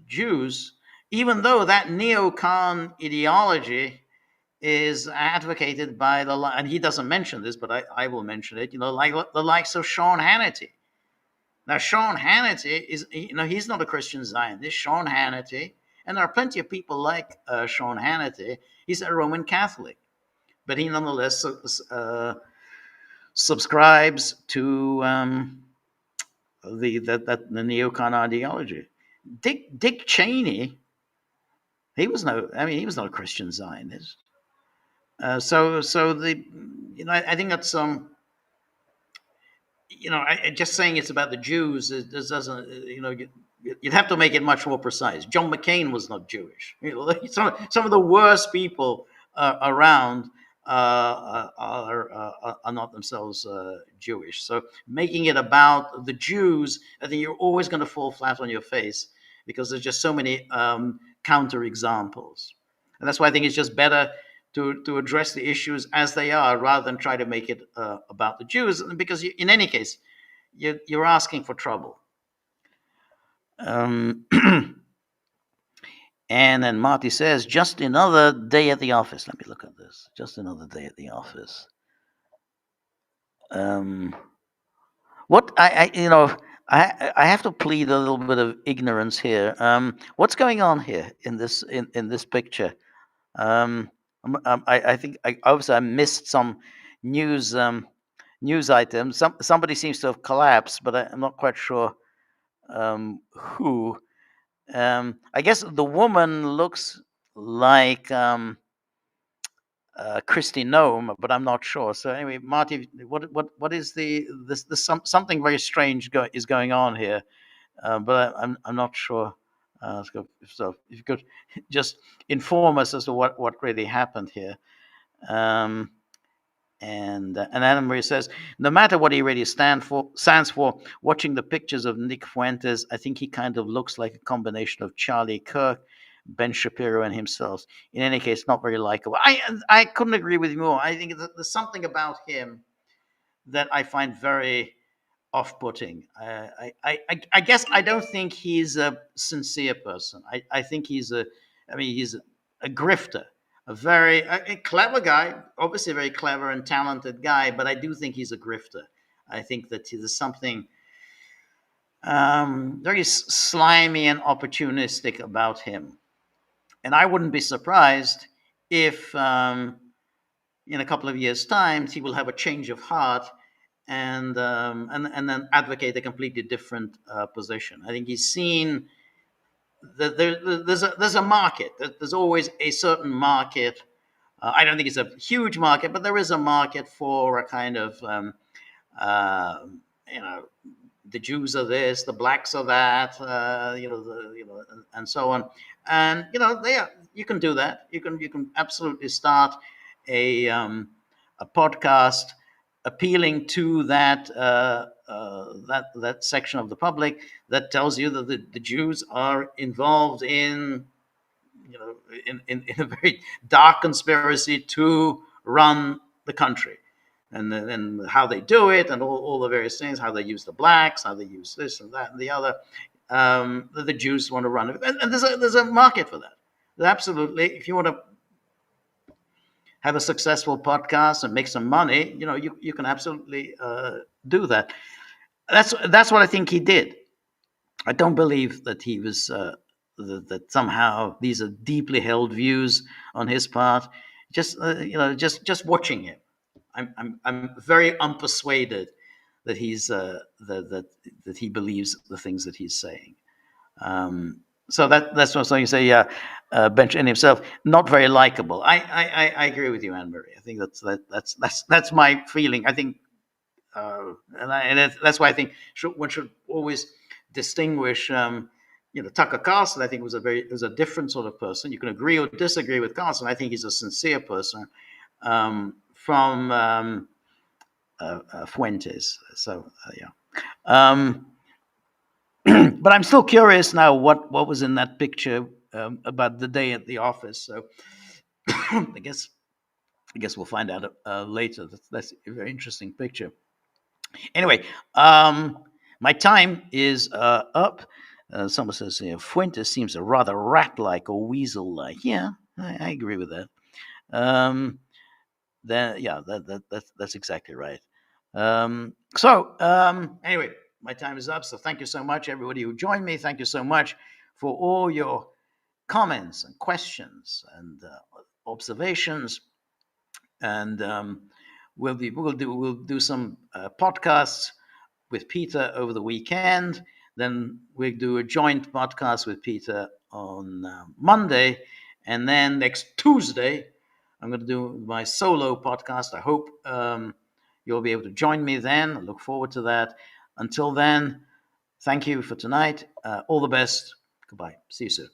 A: Jews, even though that neocon ideology is advocated by and he doesn't mention this, but I will mention it, like the likes of Sean Hannity. Now, Sean Hannity is, he's not a Christian Zionist. Sean Hannity, and there are plenty of people like Sean Hannity, he's a Roman Catholic, but he nonetheless subscribes to the neocon ideology. Dick Cheney, he was not a Christian Zionist. So I think that's just saying it's about the Jews doesn't you'd have to make it much more precise. John McCain was not Jewish. Some of the worst people around are not themselves Jewish. So making it about the Jews, I think you're always going to fall flat on your face because there's just so many counter examples, and that's why I think it's just better to address the issues as they are rather than try to make it about the Jews, because in any case, you're asking for trouble. And then Marty says, just another day at the office. Let me look at this. Just another day at the office. What I have to plead a little bit of ignorance here. What's going on here in this picture? I think obviously I missed some news items. Somebody seems to have collapsed, but I'm not quite sure who. I guess the woman looks like Christy Nome, but I'm not sure. So anyway, Marty, what is this something very strange is going on here, but I'm not sure. So if you could just inform us as to what really happened here. And Anna Marie says, no matter what he really stands for, watching the pictures of Nick Fuentes, I think he kind of looks like a combination of Charlie Kirk, Ben Shapiro, and himself. In any case, not very likable. I couldn't agree with you more. I think there's something about him that I find very off-putting. I guess I don't think he's a sincere person. I think he's a grifter, a clever guy, obviously a very clever and talented guy, but I do think he's a grifter. I think that there's something very slimy and opportunistic about him. And I wouldn't be surprised if in a couple of years' time he will have a change of heart and then advocate a completely different position. I think he's seen that there's a market. There's always a certain market. I don't think it's a huge market, but there is a market for a kind of the Jews are this, the blacks are that, and so on. And you can do that. You can absolutely start a podcast appealing to that section of the public that tells you that the Jews are involved in in a very dark conspiracy to run the country, and then how they do it, and all the various things, how they use the blacks, how they use this and that and the other. The Jews want to run it, and there's a market for that. Absolutely, if you want to have a successful podcast and make some money, you can absolutely do that. That's what I think he did. I don't believe that he was that somehow these are deeply held views on his part. Just just watching him, I'm very unpersuaded that he's that he believes the things that he's saying. So that's what you say. Yeah, Bench in himself, not very likable. I agree with you, Anne Marie. I think that's my feeling. I think, and that's why I think one should always distinguish. Tucker Carlson, I think was a different sort of person. You can agree or disagree with Carlson. I think he's a sincere person, from Fuentes. So yeah. But I'm still curious now what was in that picture, about the day at the office. So I guess we'll find out later. That's a very interesting picture. Anyway, my time is up. Someone says here, Fuentes seems a rather rat-like or weasel-like. Yeah, I agree with that. Yeah, that's exactly right. Anyway, my time is up. So thank you so much, everybody who joined me. Thank you so much for all your comments and questions and observations. And we'll do some podcasts with Peter over the weekend. Then we'll do a joint podcast with Peter on Monday, and then next Tuesday I'm going to do my solo podcast. I hope you'll be able to join me then. I look forward to that. Until then, thank you for tonight. All the best. Goodbye. See you soon.